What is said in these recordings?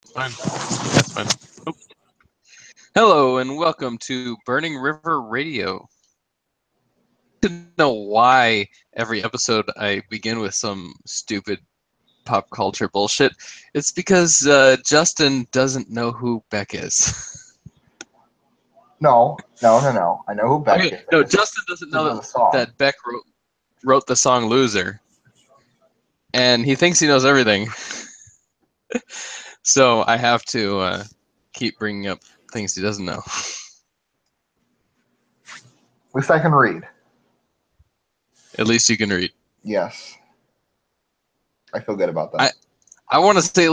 Fine. That's fine. Oop. Hello and welcome to Burning River Radio. I don't know why every episode I begin with some stupid pop culture bullshit. It's because Justin doesn't know who Beck is. No. I know who Beck is. No, Justin doesn't know that Beck wrote the song Loser. And he thinks he knows everything. So I have to keep bringing up things he doesn't know. At least I can read. At least you can read. Yes. I feel good about that. I want to say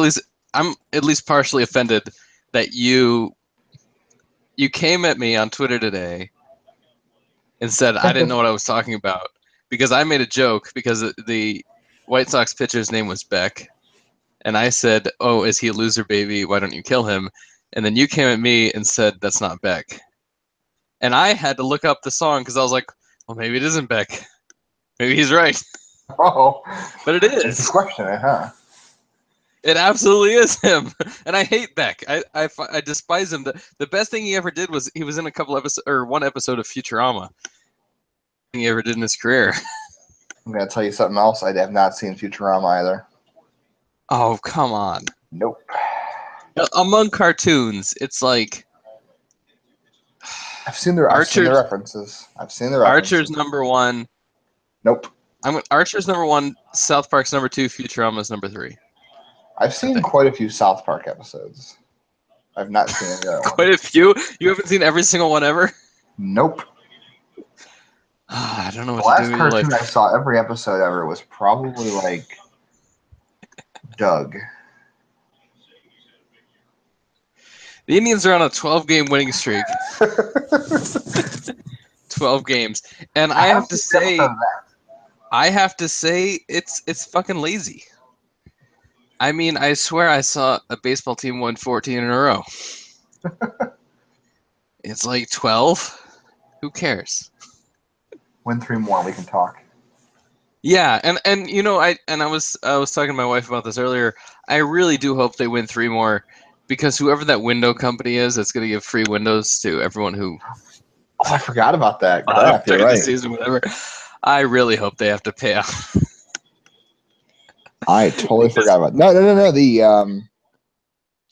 I'm at least partially offended that you came at me on Twitter today and said I didn't know what I was talking about because I made a joke because the White Sox pitcher's name was Beck. And I said, "Oh, is he a loser, baby? Why don't you kill him?" And then you came at me and said, "That's not Beck." And I had to look up the song because I was like, "Well, maybe it isn't Beck. Maybe he's right." Oh, but it is. It's a question, huh? It absolutely is him, and I hate Beck. I despise him. The best thing he ever did was he was in a couple episodes or one episode of Futurama. He ever did in his career. I'm gonna tell you something else. I have not seen Futurama either. Oh, come on. Nope. Among cartoons, it's like I've seen the references. Archer's number one. Nope. Archer's number one. South Park's number two. Futurama's number three. I've seen quite a few South Park episodes. I've not seen any other Quite a few? You haven't seen every single one ever? Nope. I don't know what the to do with your life. The last cartoon I saw every episode ever was probably like Doug. The Indians are on a 12-game winning streak. 12 games. And I have to say it's fucking lazy. I mean, I swear I saw a baseball team win 14 in a row. It's like 12. Who cares? Win 3 more, we can talk. Yeah, and you know, I was talking to my wife about this earlier. I really do hope they win 3 more, because whoever that window company is, that's going to give free windows to everyone who. Oh, I forgot about that. You're right. The season, whatever. I really hope they have to pay out. I totally forgot about. No.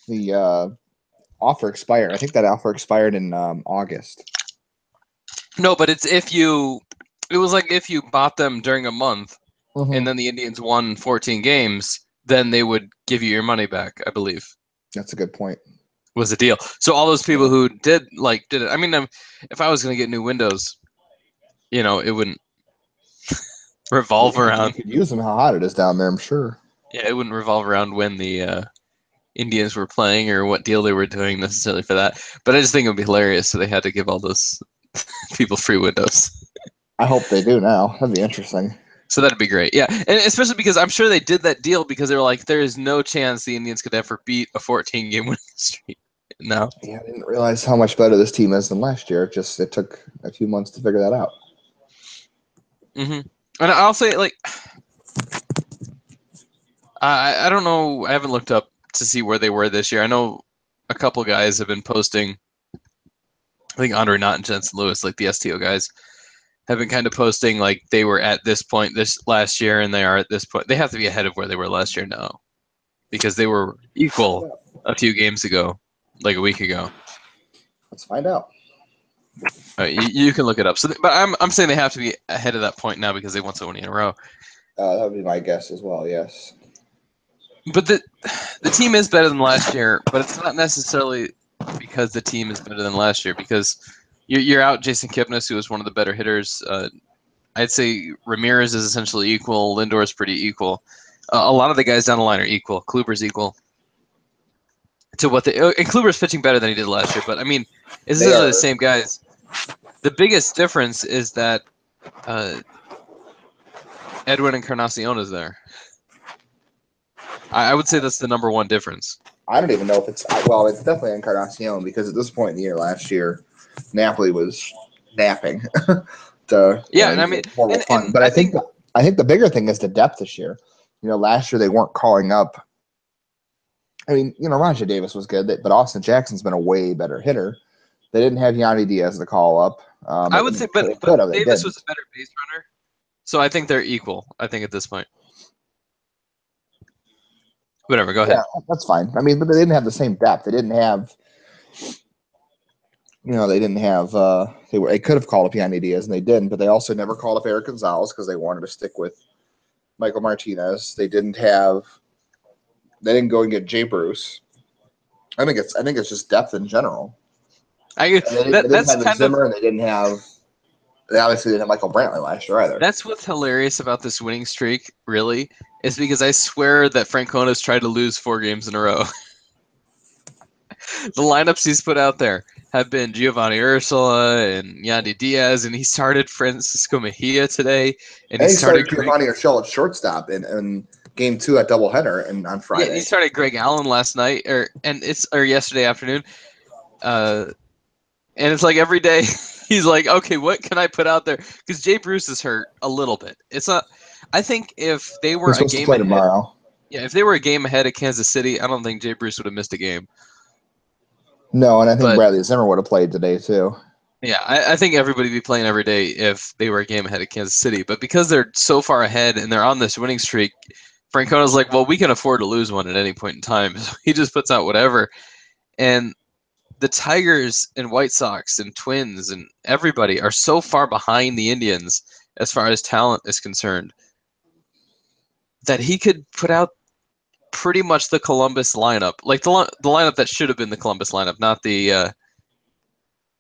The offer expired. I think that offer expired in August. No, but it's if you. It was like if you bought them during a month, and then the Indians won 14 games, then they would give you your money back, I believe. That's a good point. Was the deal. So all those people who did it. I mean, if I was going to get new windows, you know, it wouldn't revolve around. You could use them how hot it is down there, I'm sure. Yeah, it wouldn't revolve around when the Indians were playing or what deal they were doing necessarily for that. But I just think it would be hilarious, so they had to give all those people free windows. I hope they do now. That'd be interesting. So that'd be great. Yeah, and especially because I'm sure they did that deal because they were like, there is no chance the Indians could ever beat a 14-game winning streak. No. Yeah, I didn't realize how much better this team is than last year. It took a few months to figure that out. And I'll say, like, I don't know. I haven't looked up to see where they were this year. I know a couple guys have been posting. I think Andre Knott and Jensen Lewis, like the STO guys, have been kind of posting like they were at this point this last year and they are at this point. They have to be ahead of where they were last year now because they were equal a few games ago, like a week ago. Let's find out. You can look it up. So, but I'm saying they have to be ahead of that point now because they won so many in a row. That would be my guess as well. Yes. But the team is better than last year, but it's not necessarily because the team is better than last year because you're out Jason Kipnis, who is one of the better hitters. I'd say Ramirez is essentially equal. Lindor is pretty equal. A lot of the guys down the line are equal. Kluber's equal to what and Kluber's pitching better than he did last year. But I mean, it's essentially the same guys. The biggest difference is that Edwin Encarnacion is there. I would say that's the number one difference. I don't even know if it's it's definitely Encarnacion because at this point in the year last year, Napoli was napping. And I mean, fun. But I think the bigger thing is the depth this year. You know, last year they weren't calling up I mean, Rajai Davis was good, but Austin Jackson's been a way better hitter. They didn't have Yandy Diaz to call up. I would say, but They could have. They Davis was didn't. a better base runner, so I think they're equal. I think at this point. Whatever, go ahead. Yeah, that's fine. I mean, but they didn't have the same depth. They didn't have. They didn't have. They could have called up Yandy Diaz, and they didn't. But they also never called up Eric Gonzalez because they wanted to stick with Michael Martinez. They didn't have. They didn't go and get Jay Bruce. I think it's just depth in general. They didn't That's have kind Zimmer, of. and they didn't have. They obviously didn't have Michael Brantley last year either. That's what's hilarious about this winning streak, really, is because I swear that Francona's tried to lose 4 games in a row. The lineups he's put out there have been Giovanni Ursula and Yandy Diaz, and he started Francisco Mejia today, and I he think started Giovanni Urshela at shortstop in game 2 at doubleheader and on yeah, Friday. he started Greg Allen last night or yesterday afternoon. And it's like every day he's like, okay, what can I put out there? Because Jay Bruce is hurt a little bit. It's not. I think if they were He's a supposed to game play ahead, tomorrow. yeah, if they were a game ahead of Kansas City, I don't think Jay Bruce would have missed a game. No, and I think But Bradley Zimmer would have played today too. yeah, I think everybody would be playing every day if they were a game ahead of Kansas City. But because they're so far ahead and they're on this winning streak, Francona's like, well, we can afford to lose one at any point in time. So he just puts out whatever. And the Tigers and White Sox and Twins and everybody are so far behind the Indians as far as talent is concerned that he could put out pretty much the Columbus lineup, like the lineup that should have been the Columbus lineup, not the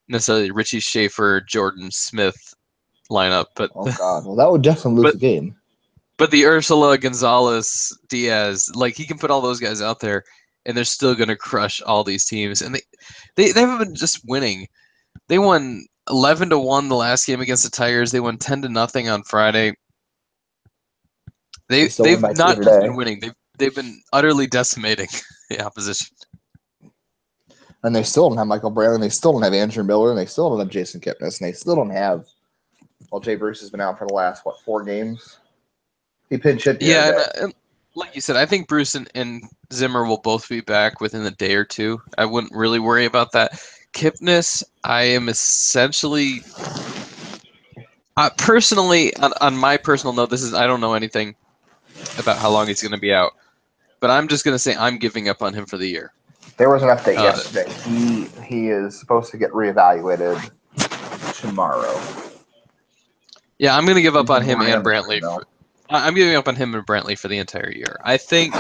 necessarily Richie Schaefer, Jordan Smith lineup, but Oh God, well that would definitely lose but the game. but the Ursula, Gonzalez, Diaz, like he can put all those guys out there, and they're still gonna crush all these teams, and they haven't been just winning. They won 11-1 the last game against the Tigers. They won 10-0 on Friday. They still win They've by 2 not just today, been winning. They've been utterly decimating the opposition. and they still don't have Michael Brantley. And they still don't have Andrew Miller, and they still don't have Jason Kipnis, and they still don't have. Well, Jay Bruce has been out for the last 4 games. He pinch hit the Yeah, other day. and like you said, I think Bruce and Zimmer will both be back within a day or two. I wouldn't really worry about that. Kipnis, I am essentially personally on my personal note. I don't know anything about how long he's going to be out, but I'm just going to say I'm giving up on him for the year. There was an update Uh, yesterday. He is supposed to get reevaluated tomorrow. Yeah, I'm going to give up He's on been him working and on the Brantley. though. I'm giving up on him and Brantley for the entire year. I think,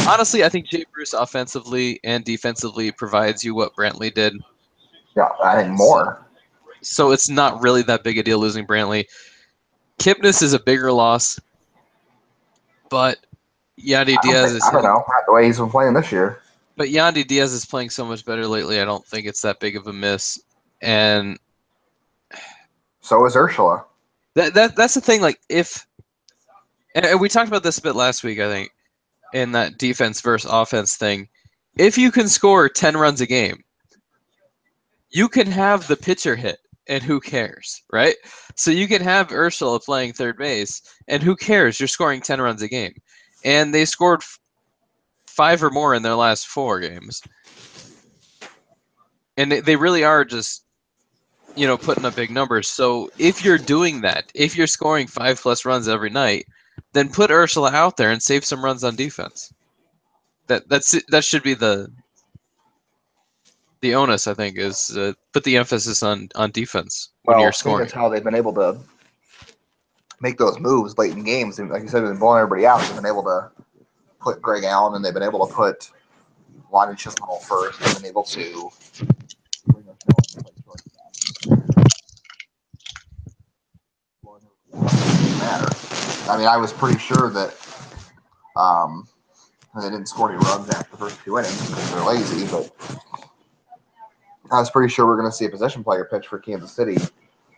honestly, I think Jay Bruce offensively and defensively provides you what Brantley did. Yeah, I think more. So it's not really that big a deal losing Brantley. Kipnis is a bigger loss, but Yandy Diaz is I don't know. Not the way he's been playing this year. but Yandy Diaz is playing so much better lately. I don't think it's that big of a miss. And So is Ursula. that's the thing. Like and we talked about this a bit last week, I think, in that defense versus offense thing. If you can score 10 runs a game, you can have the pitcher hit, and who cares, right? So you can have Ursula playing third base, and who cares? You're scoring 10 runs a game. And they scored 5 or more in their last 4 games. And they really are just, putting up big numbers. So if you're doing that, if you're scoring 5+ runs every night, then put Ursula out there and save some runs on defense. That should be the onus, I think, is put the emphasis on defense when you're Seeing scoring. as how they've been able to make those moves late in games, and like you said, they've been blowing everybody out. They've been able to put Greg Allen, and they've been able to put Lonnie Chisholm first. They've been able to bring up matter. I mean, I was pretty sure that they didn't score any runs after the first 2 innings because they're lazy, but I was pretty sure we are going to see a possession player pitch for Kansas City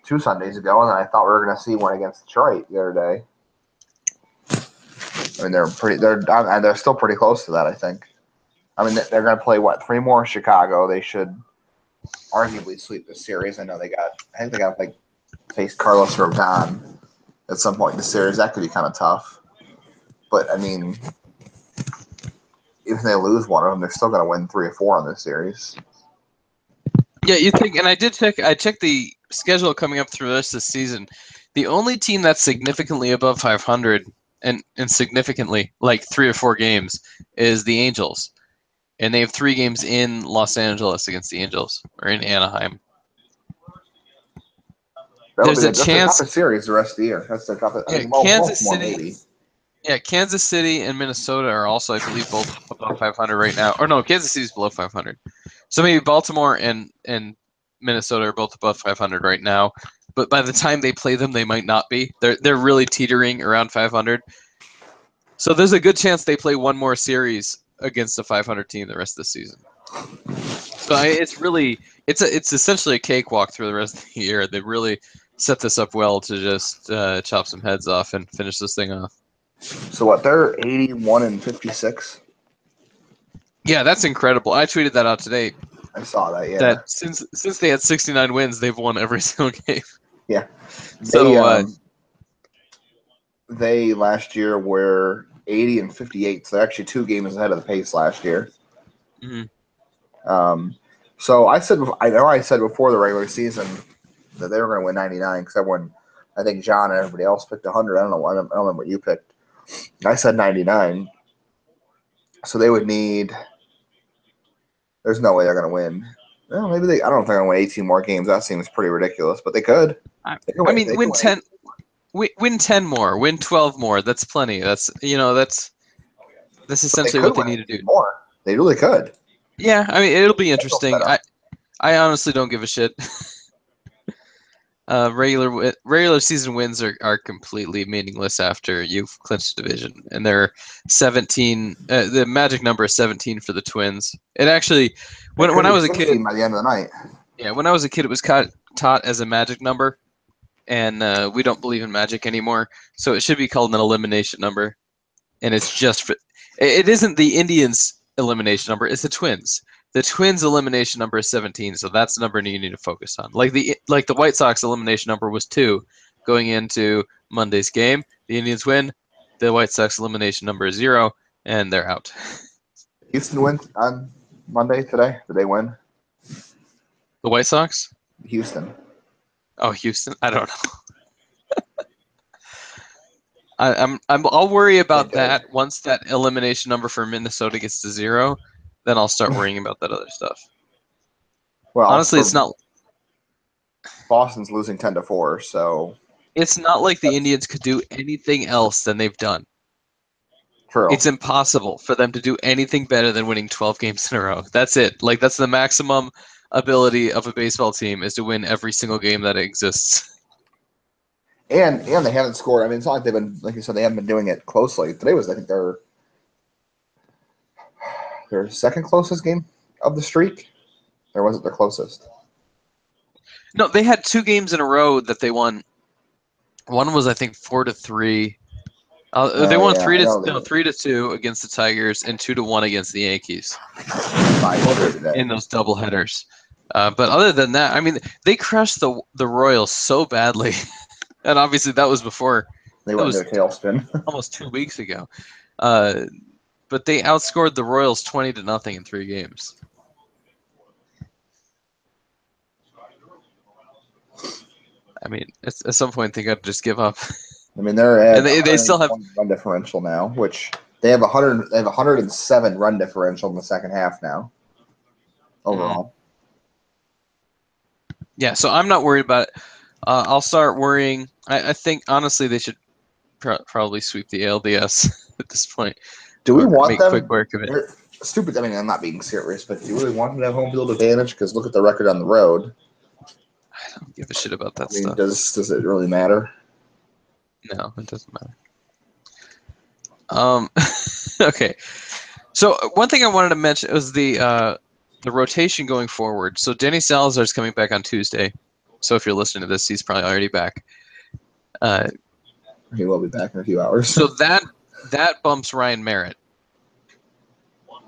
2 Sundays ago, and then I thought we were going to see one against Detroit the other day. I mean, they're still pretty close to that, I think. I mean, they're going to play 3 more in Chicago. They should arguably sweep the series. I think they got face Carlos Rodon at some point in the series. That could be kind of tough. But I mean, even if they lose one of them, they're still going to win 3 or 4 on this series. Yeah, you think, and I did check. I checked the schedule coming up through the rest of the season. The only team that's significantly above 500 and significantly like 3 or 4 games is the Angels, and they have 3 games in Los Angeles against the Angels or in Anaheim. There's a chance. That's their toughest series the rest of the year. That's their toughest. Yeah, Kansas City. Maybe. Yeah, Kansas City and Minnesota are also, I believe, both above 500 right now. Or no, Kansas City's below 500. So maybe Baltimore and Minnesota are both above 500 right now. But by the time they play them, they might not be. They're really teetering around 500. So there's a good chance they play one more series against a 500 team the rest of the season. So it's essentially a cakewalk through the rest of the year. They really set this up well to just chop some heads off and finish this thing off. So what? They're 81-56. Yeah, that's incredible. I tweeted that out today. I saw that. Yeah. That since they had 69 wins, they've won every single game. Yeah. They last year were 80-58. So they're actually 2 games ahead of the pace last year. Mm-hmm. So I said before the regular season that they were going to win 99 because everyone, I think John and everybody else picked 100. I don't remember what you picked. I said 99. So they would need. There's no way they're going to win. Well, maybe they. I don't know if they're going to win 18 more games. That seems pretty ridiculous, but they could. Win 10. Win 10 more. Win 12 more. That's plenty. That's essentially what they need to do. More. They really could. Yeah, I mean it'll be interesting. I honestly don't give a shit. Regular season wins are completely meaningless after you've clinched division, and they're 17. The magic number is 17 for the Twins. It actually, when I was a kid, by the end of the night. Yeah, when I was a kid, it was taught as a magic number, and we don't believe in magic anymore, so it should be called an elimination number, and it's just for. It isn't the Indians' elimination number; it's the Twins. The Twins' elimination number is 17, so that's the number you need to focus on. Like the White Sox elimination number was 2 going into Monday's game. The Indians win. The White Sox elimination number is 0, and they're out. Houston win on Monday today. Did they win? The White Sox? Houston. Oh, Houston? I don't know. I'll worry about that once that elimination number for Minnesota gets to 0. Then I'll start worrying about that other stuff. Well, honestly, it's not. Boston's losing 10-4, so it's not like the Indians could do anything else than they've done. True. It's impossible for them to do anything better than winning 12 games in a row. That's it. Like that's the maximum ability of a baseball team is to win every single game that exists. And they haven't scored. I mean, it's not like they've been, like you said, they haven't been doing it closely. Today was, I think, their second closest game of the streak. Or was it their closest? No, they had 2 games in a row that they won. One was, I think, 4-3. They won 3-2 against the Tigers and 2-1 against the Yankees in those doubleheaders. But other than that, I mean, they crushed the Royals so badly, and obviously that was before they went into a tailspin almost 2 weeks ago. But they outscored the Royals 20-0 in 3 games. I mean, at some point they got to just give up. I mean, they're at they still have run differential now, which they have 100. They have 107 run differential in the second half now. Overall. Yeah, so I'm not worried about it. I'll start worrying. I think honestly they should probably sweep the ALDS at this point. Do we want make them? Quick work of it. Stupid. I mean, I'm not being serious, but do you really want them to have home field advantage? Because look at the record on the road. I don't give a shit about that stuff. Does it really matter? No, it doesn't matter. Okay. So one thing I wanted to mention was the rotation going forward. So Denny Salazar's coming back on Tuesday. So if you're listening to this, he's probably already back. He will be back in a few hours. So that bumps Ryan Merritt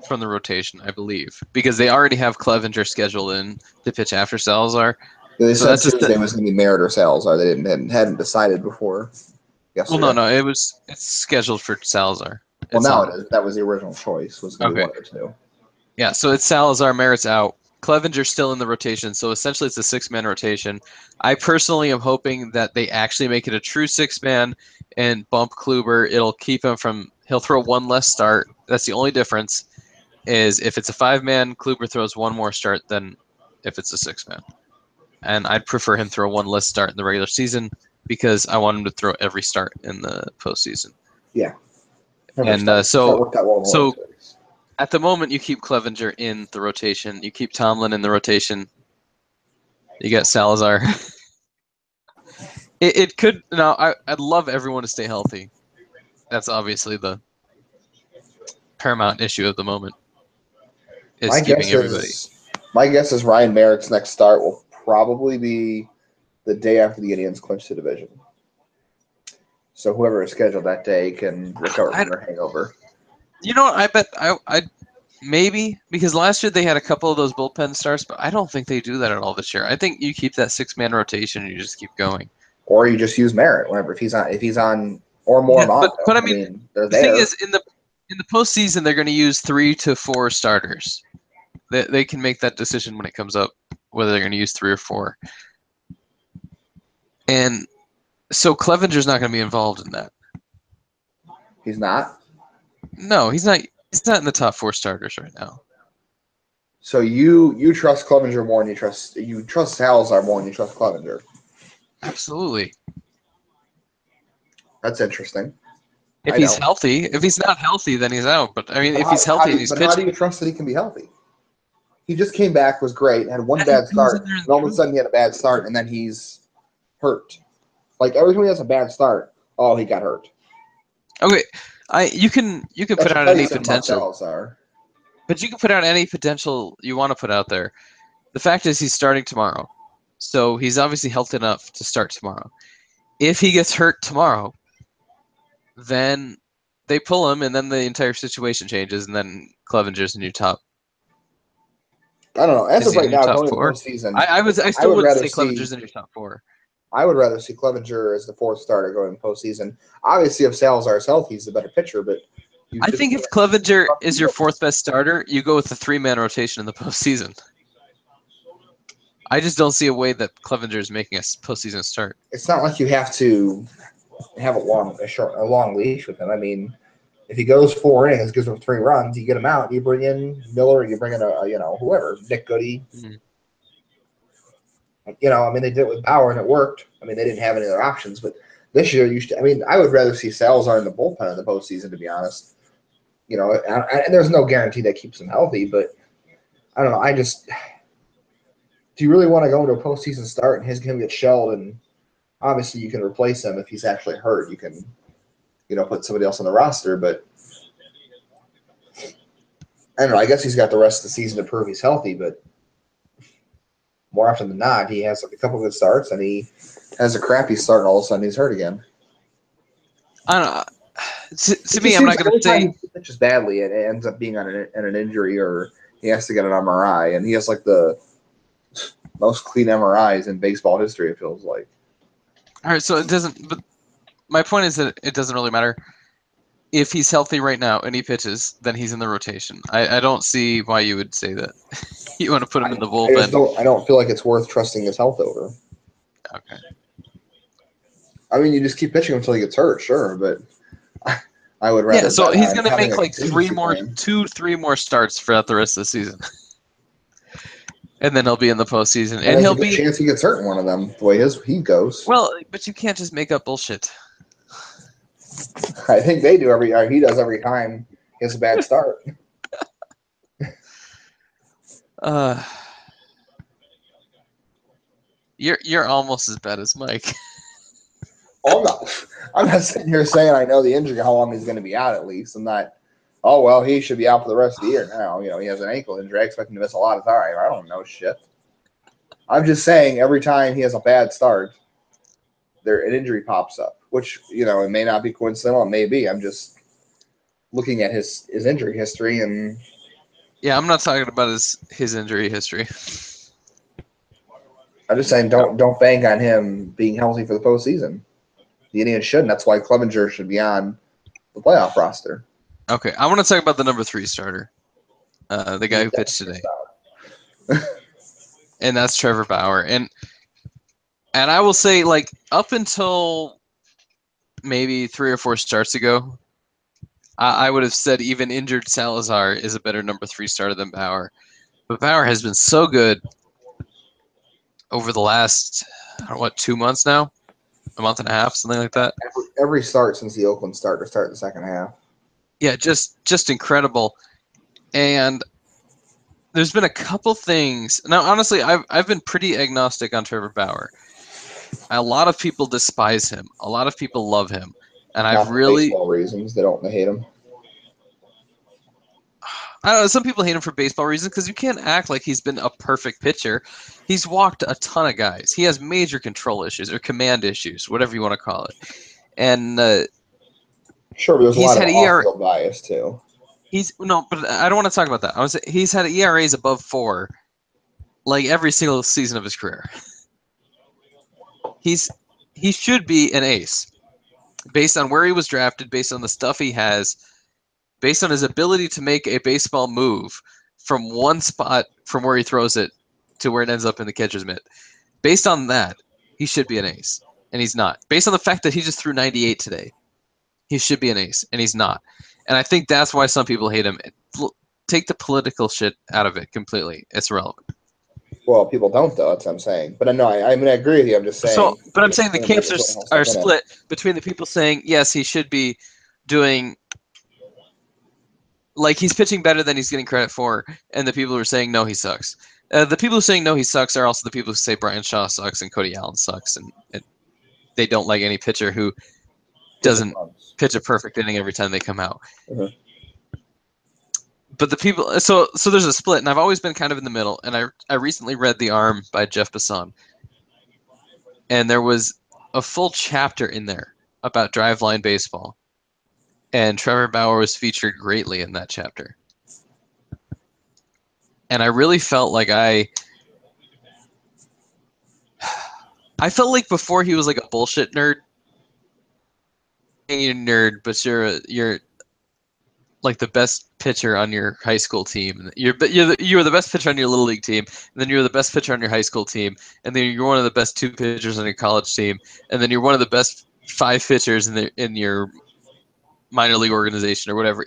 from the rotation, I believe, because they already have Clevenger scheduled in to pitch after Salazar. Yeah, they said Tuesday was going to be Merritt or Salazar. They hadn't decided before. Yesterday. Well, no, it's scheduled for Salazar. Well, now it is. That was the original choice. Was going to be one or two. Yeah, so it's Salazar, Merritt's out. Clevenger's still in the rotation, so essentially it's a six-man rotation. I personally am hoping that they actually make it a true six-man and bump Kluber. It'll keep him from – he'll throw one less start. That's the only difference is if it's a five-man, Kluber throws one more start than if it's a six-man. And I'd prefer him throw one less start in the regular season because I want him to throw every start in the postseason. Yeah. And so well at the moment, you keep Clevenger in the rotation. You keep Tomlin in the rotation. You got Salazar. It could now. I'd love everyone to stay healthy. That's obviously the paramount issue of the moment. Is keeping everybody. My guess is Ryan Merritt's next start will probably be the day after the Indians clinch the division. So whoever is scheduled that day can recover from their hangover. You know what? I bet I maybe because last year they had a couple of those bullpen starts, but I don't think they do that at all this year. I think you keep that six-man rotation and you just keep going. Or you just use Merritt whenever if he's on or more Monto. But I mean the thing is in the postseason they're going to use 3 to 4 starters. They can make that decision when it comes up whether they're going to use 3 or 4. And so Clevenger's not going to be involved in that. He's not? No, he's not. He's not in the top 4 starters right now. So you trust Clevenger more than you trust Salazar more than you trust Clevenger. Absolutely. That's interesting. If he's healthy, if he's not healthy, then he's out. But I mean, if he's healthy and he's pitching, how do you trust that he can be healthy? He just came back, was great, had one bad start, and all of a sudden he had a bad start, and then he's hurt. Like every time he has a bad start, he got hurt. Okay, you can put out any potential, but you can put out any potential you want to put out there. The fact is, he's starting tomorrow, so he's obviously healthy enough to start tomorrow. If he gets hurt tomorrow, then they pull him, and then the entire situation changes, and then Clevenger's in your top. I don't know. As of right now, going to the postseason, I still wouldn't say Clevenger's in your top 4. I would rather see Clevenger as the 4th starter going to the postseason. Obviously, if Salazar is healthy, he's the better pitcher, but I think if Clevenger is your 4th best starter, you go with the 3-man rotation in the postseason. I just don't see a way that Clevenger is making a postseason start. It's not like you have to have a long leash with him. I mean, if he goes 4 innings, gives him 3 runs, you get him out. You bring in Miller, you bring in whoever, Nick Goody. Mm-hmm. I mean, they did it with Bauer and it worked. I mean, they didn't have any other options, but this year, I would rather see Salazar in the bullpen in the postseason, to be honest. And there's no guarantee that keeps him healthy, but I don't know. Do you really want to go into a postseason start and he's going to get shelled? And obviously, you can replace him if he's actually hurt. You can, put somebody else on the roster, but I don't know. I guess he's got the rest of the season to prove he's healthy, but more often than not, he has a couple good starts, and he has a crappy start, and all of a sudden he's hurt again. I don't know. To me, I'm not going to say he pitches badly, and it ends up being on an injury, or he has to get an MRI, and he has like the most clean MRIs in baseball history. It feels like. All right, so it doesn't. But my point is that it doesn't really matter. If he's healthy right now and he pitches, then he's in the rotation. I don't see why you would say that. You want to put him in the bullpen. I don't feel like it's worth trusting his health over. Okay. I mean, you just keep pitching him until he gets hurt, sure, but I would rather. Yeah, so he's going to make like 3 more starts throughout the rest of the season, and then he'll be in the postseason, and he'll be. Chance he gets hurt in one of them. The way he goes. Well, but you can't just make up bullshit. I think they do he does every time he has a bad start. You're almost as bad as Mike. I'm not sitting here saying I know the injury, how long he's going to be out at least. I'm not, he should be out for the rest of the year now. He has an ankle injury. I expect him to miss a lot of time. I don't know shit. I'm just saying every time he has a bad start, an injury pops up, which, it may not be coincidental. It may be. I'm just looking at his injury history. And yeah, I'm not talking about his injury history. I'm just saying don't bank on him being healthy for the postseason. The Indians shouldn't. That's why Clevenger should be on the playoff roster. Okay, I want to talk about the number 3 starter, the guy who pitched today, and that's Trevor Bauer. And I will say, like, up until maybe 3 or 4 starts ago, I would have said even injured Salazar is a better number 3 starter than Bauer. But Bauer has been so good over the last, I don't know, what, 2 months now? A month and a half, something like that. Every start since the Oakland start to start the second half. Yeah, just incredible. And there's been a couple things. Now, honestly, I've been pretty agnostic on Trevor Bauer. A lot of people despise him. A lot of people love him. And Not I've for really, baseball reasons. They hate him. I don't know, some people hate him for baseball reasons because you can't act like he's been a perfect pitcher. He's walked a ton of guys. He has major control issues or command issues, whatever you want to call it. And Sure, but there's a he's lot of had ERA. off-field bias too. No, but I don't want to talk about that. He's had ERAs above 4, like every single season of his career. He should be an ace, based on where he was drafted, based on the stuff he has, based on his ability to make a baseball move from one spot from where he throws it to where it ends up in the catcher's mitt. Based on that, he should be an ace, and he's not. Based on the fact that he just threw 98 today, he should be an ace, and he's not. And I think that's why some people hate him. Take the political shit out of it completely. It's irrelevant. Well, people don't, though. That's what I'm saying. But no, I mean, I agree with you. I'm just saying. But I'm saying the camps are split between the people saying, yes, he should be doing, like, he's pitching better than he's getting credit for, and the people who are saying, no, he sucks. The people who are saying, no, he sucks are also the people who say Brian Shaw sucks and Cody Allen sucks, and they don't like any pitcher who doesn't pitch a perfect inning every time they come out. Mm-hmm. But the people, so there's a split, and I've always been kind of in the middle. And I recently read The Arm by Jeff Bassan, and there was a full chapter in there about driveline baseball, and Trevor Bauer was featured greatly in that chapter. And I really felt like I felt like before he was like a bullshit nerd. You're a nerd, but you're like the best pitcher on your high school team. You were the best pitcher on your little league team, and then you were the best pitcher on your high school team, and then you're one of the best 2 pitchers on your college team, and then you're one of the best 5 pitchers in your minor league organization or whatever.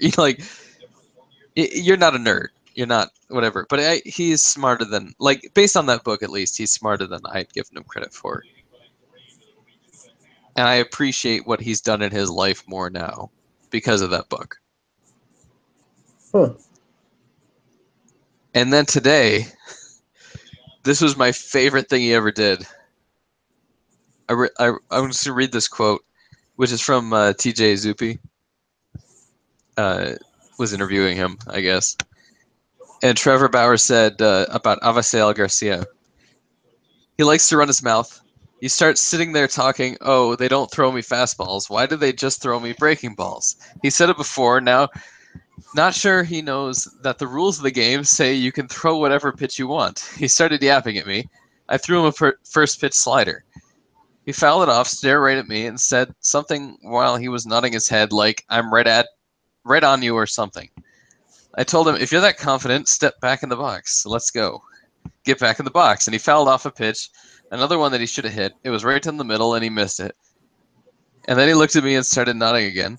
You're not a nerd. You're not whatever. But he's smarter than, like, based on that book at least, he's smarter than I'd given him credit for. And I appreciate what he's done in his life more now because of that book. Huh. And then today, this was my favorite thing he ever did. I'm just going to read this quote, which is from TJ Zuppi. Was interviewing him, I guess. And Trevor Bauer said about Avisail Garcia. He likes to run his mouth. You start sitting there talking, oh, they don't throw me fastballs. Why do they just throw me breaking balls? He said it before. Now, not sure he knows that the rules of the game say you can throw whatever pitch you want. He started yapping at me. I threw him a first pitch slider. He fouled it off, stared right at me, and said something while he was nodding his head like, I'm right on you or something. I told him, if you're that confident, step back in the box. Let's go. Get back in the box. And he fouled off a pitch, another one that he should have hit. It was right in the middle, and he missed it. And then he looked at me and started nodding again.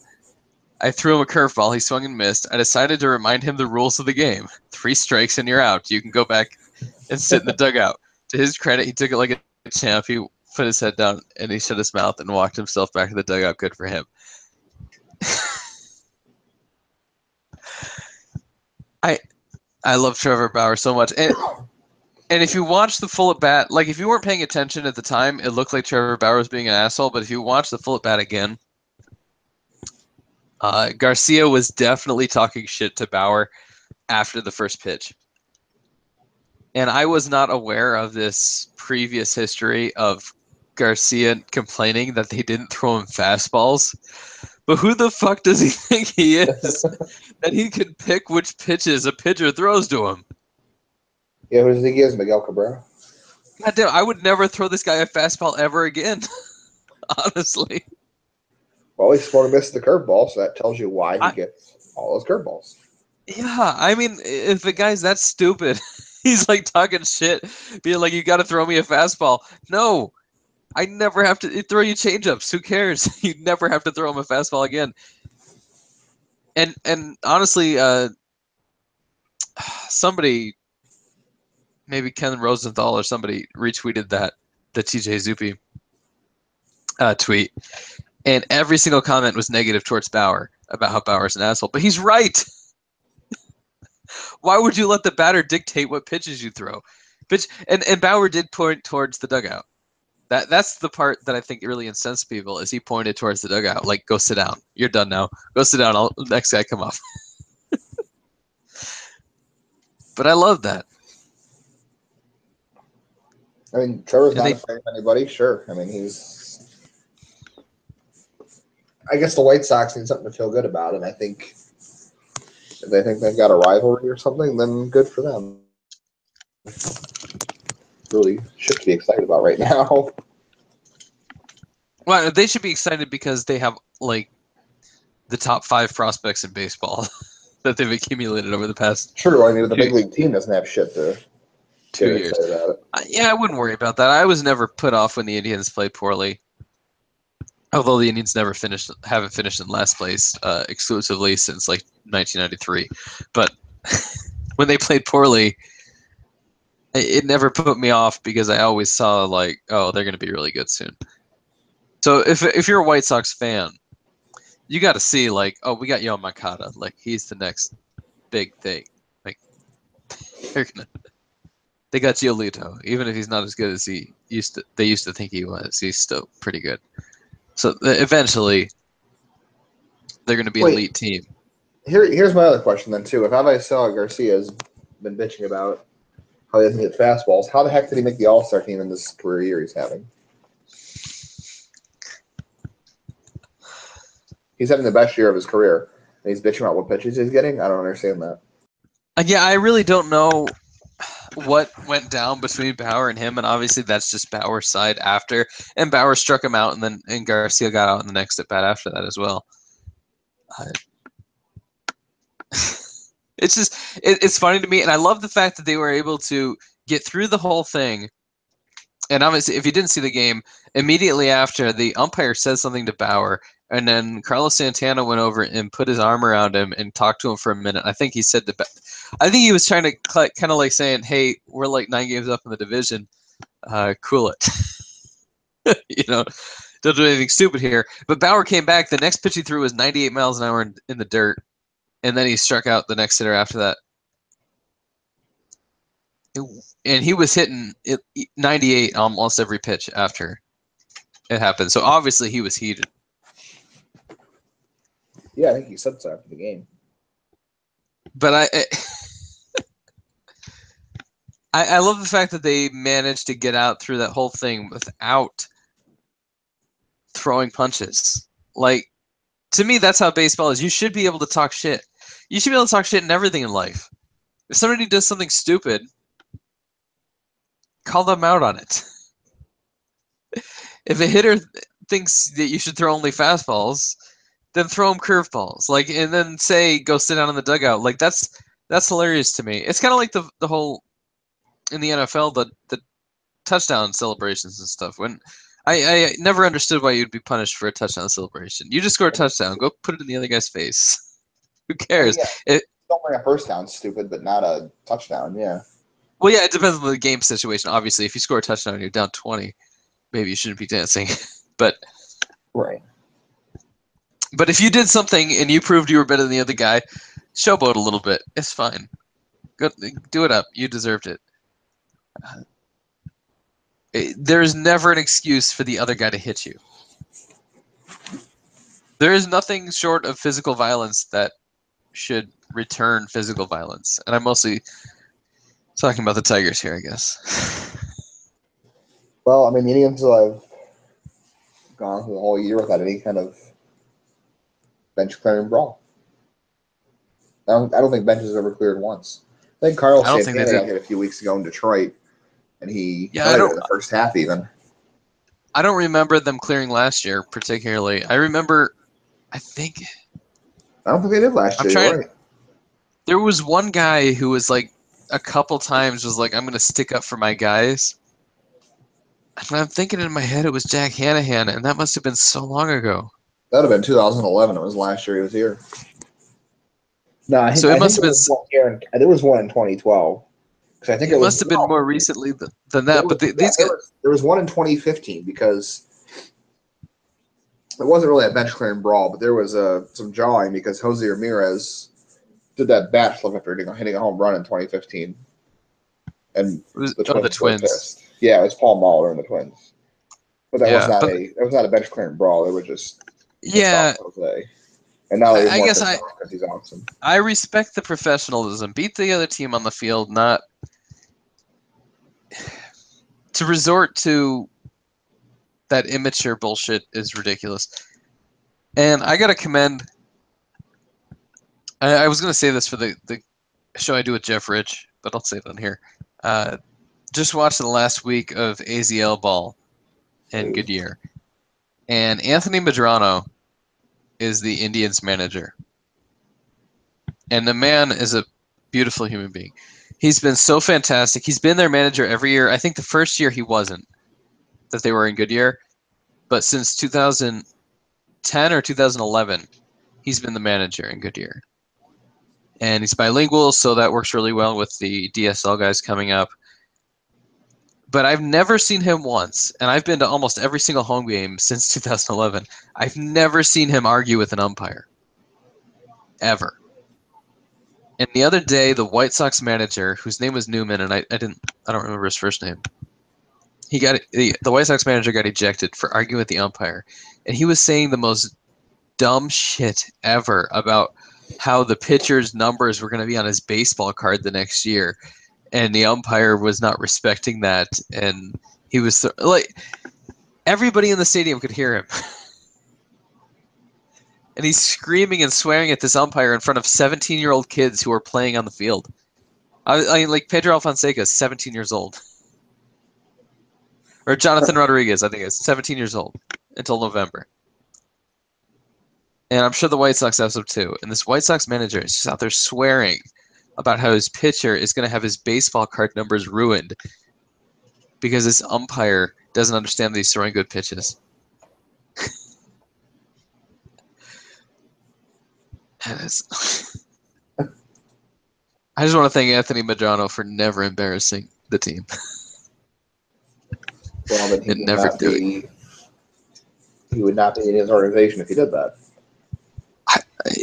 I threw him a curveball. He swung and missed. I decided to remind him the rules of the game. 3 strikes and you're out. You can go back and sit in the dugout. To his credit, he took it like a champ. He put his head down, and he shut his mouth and walked himself back to the dugout. Good for him. I love Trevor Bauer so much. And if you watch the full at bat, like, if you weren't paying attention at the time, it looked like Trevor Bauer was being an asshole. But if you watch the full at bat again, Garcia was definitely talking shit to Bauer after the first pitch. And I was not aware of this previous history of Garcia complaining that they didn't throw him fastballs. But who the fuck does he think he is that he can pick which pitches a pitcher throws to him? Yeah, who does he think he is? Miguel Cabrera? God damn, I would never throw this guy a fastball ever again. Honestly. Well, he swung and missed the curveball, so that tells you why he gets. all those curveballs. Yeah, I mean, if a guy's that stupid, he's like talking shit, being like, "You got to throw me a fastball." No, I never have to throw you changeups. Who cares? You never have to throw him a fastball again. And honestly, somebody, maybe Ken Rosenthal or somebody, retweeted the TJ Zuppe tweet, and every single comment was negative towards Bauer about how Bauer's an asshole. But he's right. Why would you let the batter dictate what pitches you throw? And Bauer did point towards the dugout. That's the part that I think really incensed people, is he pointed towards the dugout, like, go sit down. You're done now. Go sit down. Next guy come off. But I love that. I mean, Trevor's And not they afraid of anybody. Sure. I mean, I guess the White Sox need something to feel good about, and I think if they think they've got a rivalry or something, then good for them. Really shit to be excited about right now. well, they should be excited because they have like the top 5 prospects in baseball that they've accumulated over the past True. I mean, the two, big league team doesn't have shit to two get years. excited about it. Yeah, I wouldn't worry about that. I was never put off when the Indians played poorly. Although the Indians haven't finished in last place exclusively since like 1993, but when they played poorly, it never put me off because I always saw like, oh, they're going to be really good soon. So if you're a White Sox fan, you got to see like, oh, we got Yoan Moncada, like he's the next big thing. Like they got Giolito, even if he's not as good as they used to think he was. He's still pretty good. So eventually, they're going to be an elite team. Here's my other question then too. If Avisail Garcia has been bitching about how he doesn't get fastballs, how the heck did he make the All-Star team in this career year he's having? He's having the best year of his career, and he's bitching about what pitches he's getting. I don't understand that. Yeah, I really don't know what went down between Bauer and him, and obviously that's just Bauer's side after. And Bauer struck him out, and Garcia got out in the next at bat after that as well. It's just it's funny to me, and I love the fact that they were able to get through the whole thing. And obviously, if you didn't see the game, immediately after, the umpire says something to Bauer, and then Carlos Santana went over and put his arm around him and talked to him for a minute. I think he said I think he was trying to kind of like saying, "Hey, we're like 9 games up in the division. Cool it. Don't do anything stupid here." But Bauer came back. The next pitch he threw was 98 miles an hour in the dirt, and then he struck out the next hitter after that. And he was hitting 98 almost every pitch after it happened. So obviously he was heated. Yeah, I think he said so after the game. But I love the fact that they managed to get out through that whole thing without throwing punches. Like, to me, that's how baseball is. You should be able to talk shit. You should be able to talk shit in everything in life. If somebody does something stupid, call them out on it. If a hitter thinks that you should throw only fastballs, then throw him curveballs. Like, and then say, go sit down in the dugout. Like, that's hilarious to me. It's kind of like the whole in the NFL, the touchdown celebrations and stuff. When I never understood why you'd be punished for a touchdown celebration. You just score a touchdown. Go put it in the other guy's face. Who cares? I mean, don't bring a first down, stupid, but not a touchdown. Yeah. Well, yeah, it depends on the game situation. Obviously, if you score a touchdown and you're down 20, maybe you shouldn't be dancing. But right. But if you did something and you proved you were better than the other guy, showboat a little bit. It's fine. Go, do it up. You deserved it. There is never an excuse for the other guy to hit you. There is nothing short of physical violence that should return physical violence. And I'm mostly talking about the Tigers here, I guess. Well, I mean, the Indians have gone through the whole year without any kind of bench clearing brawl. I don't think benches have ever cleared once. I think Carlos Santana got hit a few weeks ago in Detroit, and he played in the first half even. I don't remember them clearing last year particularly. I remember, I think I don't think they did last I'm year. trying. You're right. There was one guy who was like a couple times was like, "I'm going to stick up for my guys." And I'm thinking in my head it was Jack Hanahan, and that must have been so long ago. That would have been 2011. It was last year he was here. No, I So think it I must think have been. there was one in 2012 because I think It must have been more recently than that. But these guys. there was one in 2015 because it wasn't really a bench clearing brawl, but there was some jawing because Jose Ramirez did that bat flip after hitting a home run in 2015, and the The Twins were Twins. pissed. Yeah, it was Paul Mahler and the Twins, but that was Yeah, not but a bench clearing brawl. They were just pissed yeah, off Jose, and now they're I more guess pissed off because he's awesome. I respect the professionalism. Beat the other team on the field, not to resort to that immature bullshit is ridiculous. And I gotta commend. I was gonna say this for the show I do with Jeff Rich, but I'll say it on here. Just watched the last week of AZL ball in Goodyear, and Anthony Medrano is the Indians manager, and the man is a beautiful human being. He's been so fantastic. He's been their manager every year. I think the first year he wasn't, that they were in Goodyear, but since 2010 or 2011, he's been the manager in Goodyear. And he's bilingual, so that works really well with the DSL guys coming up. But I've never seen him once, and I've been to almost every single home game since 2011. I've never seen him argue with an umpire. Ever. And the other day, the White Sox manager, whose name was Newman, and I don't remember his first name. The White Sox manager got ejected for arguing with the umpire, and he was saying the most dumb shit ever about how the pitcher's numbers were going to be on his baseball card the next year, and the umpire was not respecting that, and he was like, everybody in the stadium could hear him. And he's screaming and swearing at this umpire in front of 17-year-old kids who are playing on the field. I like Pedro Alfonseca is 17 years old. Or Jonathan Rodriguez, I think is 17 years old until November. And I'm sure the White Sox have some too. And this White Sox manager is just out there swearing about how his pitcher is going to have his baseball card numbers ruined because this umpire doesn't understand that he's throwing good pitches. I just want to thank Anthony Medrano for never embarrassing the team. Well, then he would not be in his organization if he did that.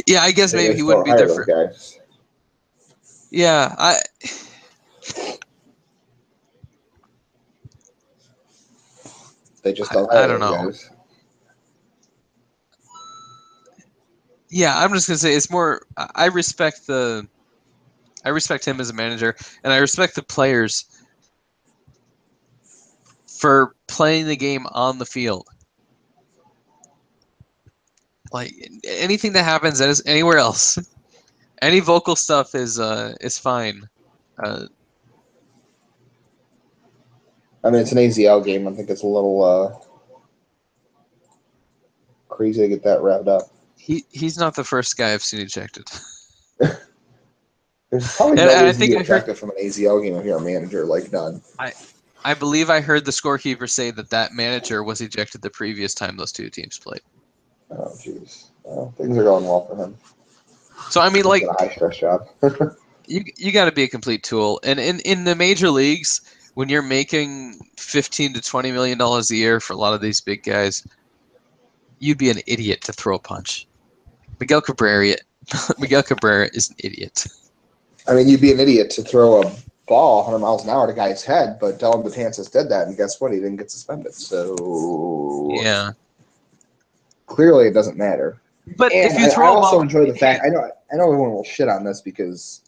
Yeah, I guess maybe he wouldn't be there for guys. Yeah, They just don't. I don't know. Guys. Yeah, I'm just gonna say it's more. I respect him as a manager, and I respect the players for playing the game on the field. Like anything that happens that is anywhere else, any vocal stuff is fine. I mean, it's an AZL game. I think it's a little crazy to get that wrapped up. He's not the first guy I've seen ejected. There's probably no reason to be ejected from an AZL game if you're a manager. Like none. I believe I heard the scorekeeper say that manager was ejected the previous time those two teams played. Oh, jeez. Well, things are going well for him. So I mean, like, a high stress job. you got to be a complete tool, and in the major leagues, when you're making $15 to $20 million a year for a lot of these big guys, you'd be an idiot to throw a punch. Miguel Cabrera is an idiot. I mean, you'd be an idiot to throw a ball 100 miles an hour at a guy's head, but Dylan Betances did that, and guess what? He didn't get suspended. So yeah, clearly it doesn't matter. But and if you throw I also enjoy the fact I know everyone will shit on this because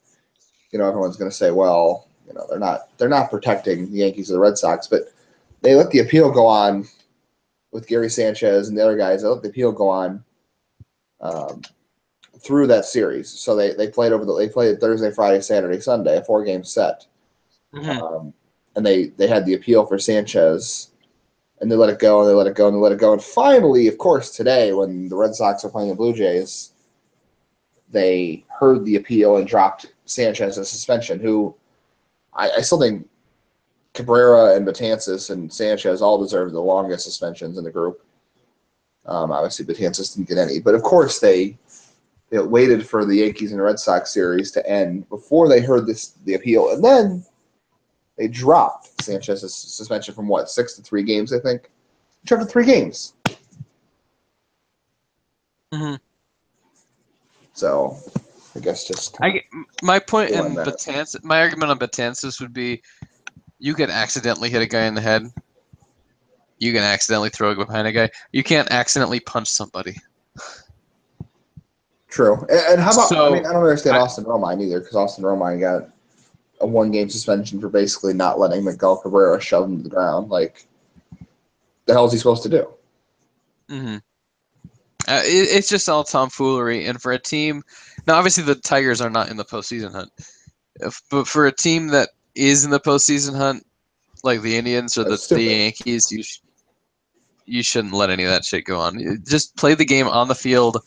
everyone's going to say, well, they're not protecting the Yankees or the Red Sox, but they let the appeal go on with Gary Sanchez and the other guys. They let the appeal go on through that series. So they played Thursday, Friday, Saturday, Sunday, a 4-game set. Mm-hmm. And they had the appeal for Sanchez, and they let it go, and they let it go, and they let it go. And finally, of course, today when the Red Sox are playing the Blue Jays, they heard the appeal and dropped Sanchez's suspension, who I still think Cabrera and Betances and Sanchez all deserve the longest suspensions in the group. Obviously, Betances didn't get any. But, of course, they waited for the Yankees and Red Sox series to end before they heard the appeal. And then they dropped Sanchez's suspension from, 6 to 3 games, I think? Dropped to 3 games. Mm-hmm. So, I guess just my point in Betances, my argument on Betances would be, you could accidentally hit a guy in the head. You can accidentally throw it behind a guy. You can't accidentally punch somebody. True. And how about? I don't understand Austin Romine either, because Austin Romine got a 1-game suspension for basically not letting Miguel Cabrera shove him to the ground. Like, the hell is he supposed to do? Mm-hmm. It's just all tomfoolery. And for a team, now obviously the Tigers are not in the postseason hunt, but for a team that is in the postseason hunt, like the Indians or the Yankees, you shouldn't let any of that shit go on. Just play the game on the field,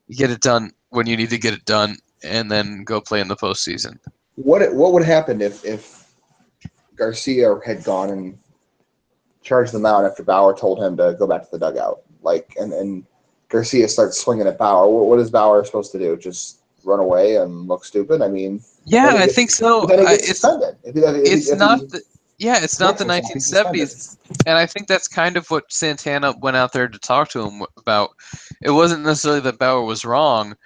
get it done when you need to get it done, and then go play in the postseason. What would happen if Garcia had gone and charged them out after Bauer told him to go back to the dugout? And Garcia starts swinging at Bauer. What is Bauer supposed to do? Just run away and look stupid? I mean, yeah, I think so. It's not the 1970s, and I think that's kind of what Santana went out there to talk to him about. It wasn't necessarily that Bauer was wrong.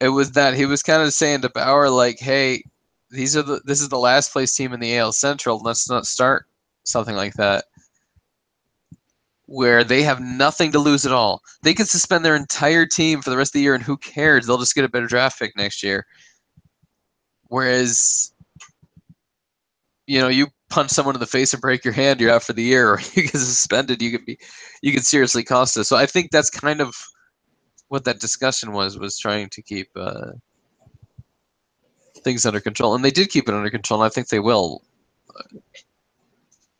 It was that he was kind of saying to Bauer, like, hey, this is the last place team in the AL Central. Let's not start something like that, where they have nothing to lose at all. They can suspend their entire team for the rest of the year, and who cares? They'll just get a better draft pick next year. Whereas, you punch someone in the face and break your hand, you're out for the year, or you get suspended, you could seriously cost us. So I think that's kind of what that discussion was trying to keep things under control. And they did keep it under control, and I think they will.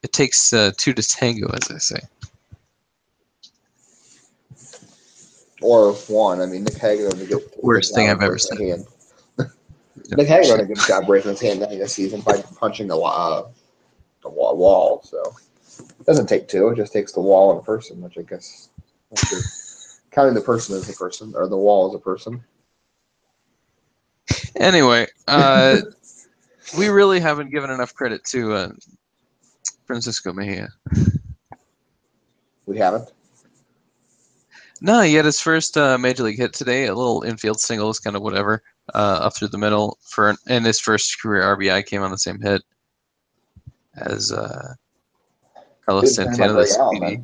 It takes 2 to tango, as I say. Or 1. I mean, Nick Hagler did the worst thing I've ever said. Nick Hagler did a good job breaking his hand this season by punching the wall. So it doesn't take 2; it just takes the wall and a person, which I guess counting the person as a person or the wall as a person. Anyway, we really haven't given enough credit to Francisco Mejia. We haven't. No, he had his first major league hit today. A little infield single is kind of whatever, up through the middle and his first career RBI came on the same hit as Carlos Santana. The speedy.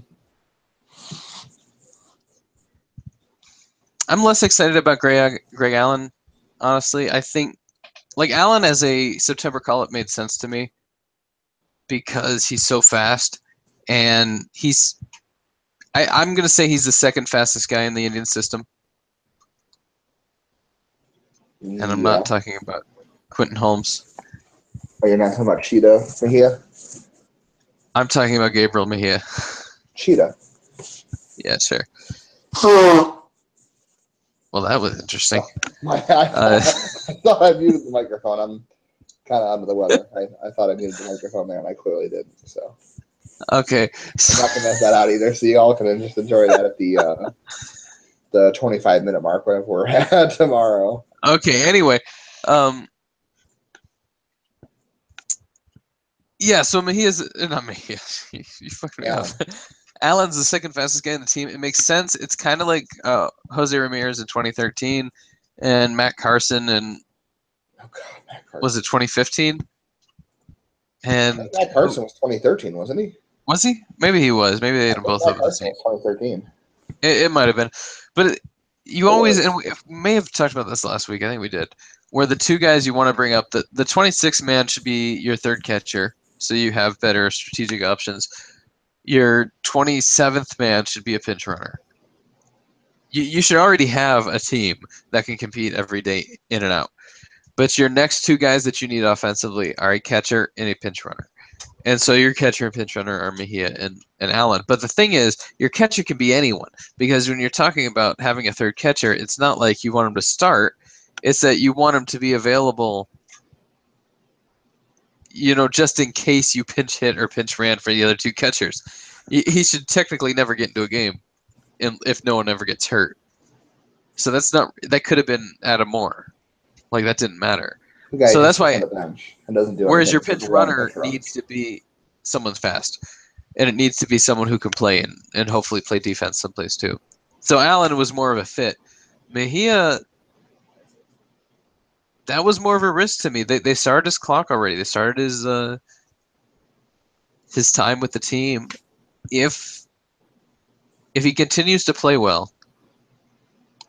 I'm less excited about Greg Allen, honestly. I think Allen as a September call-up made sense to me because he's so fast, and I'm going to say he's the second fastest guy in the Indian system. And I'm not talking about Quentin Holmes. Oh, you're not talking about Cheetah Mejia? I'm talking about Gabriel Mejia. Cheetah. Yeah, sure. Well, that was interesting. I thought I muted the microphone. I'm kind of under the weather. I thought I muted the microphone there, and I clearly didn't. So. Okay. I'm not going to mess that out either, so you all can just enjoy that at the 25-minute mark, whatever we're at tomorrow. Okay, anyway. Yeah, so Mejia's not Mejia. You fucked me up. Allen's the second fastest guy in the team. It makes sense. It's kind of like Jose Ramirez in 2013 and Matt Carson in, was it 2015? And Matt Carson was 2013, wasn't he? Was he? Maybe he was. Maybe they had both of them the same. 2013. It might have been. But you always, and we may have talked about this last week, I think we did, where the 2 guys you want to bring up, the 26th man should be your third catcher, so you have better strategic options. Your 27th man should be a pinch runner. You should already have a team that can compete every day in and out. But your next 2 guys that you need offensively are a catcher and a pinch runner. And so your catcher and pinch runner are Mejia and Allen. But the thing is, your catcher can be anyone, because when you're talking about having a third catcher, it's not like you want him to start. It's that you want him to be available, just in case you pinch hit or pinch ran for the other two catchers. He should technically never get into a game if no one ever gets hurt. So that could have been Adam Moore. Like, that didn't matter. The guy So just that's sits why. on the bench and doesn't do Whereas anything your except pinch run runner pinch runs. needs to be someone fast, and it needs to be someone who can play and hopefully play defense someplace too. So Allen was more of a fit. Mejia, that was more of a risk to me. They started his clock already. They started his time with the team. If he continues to play well,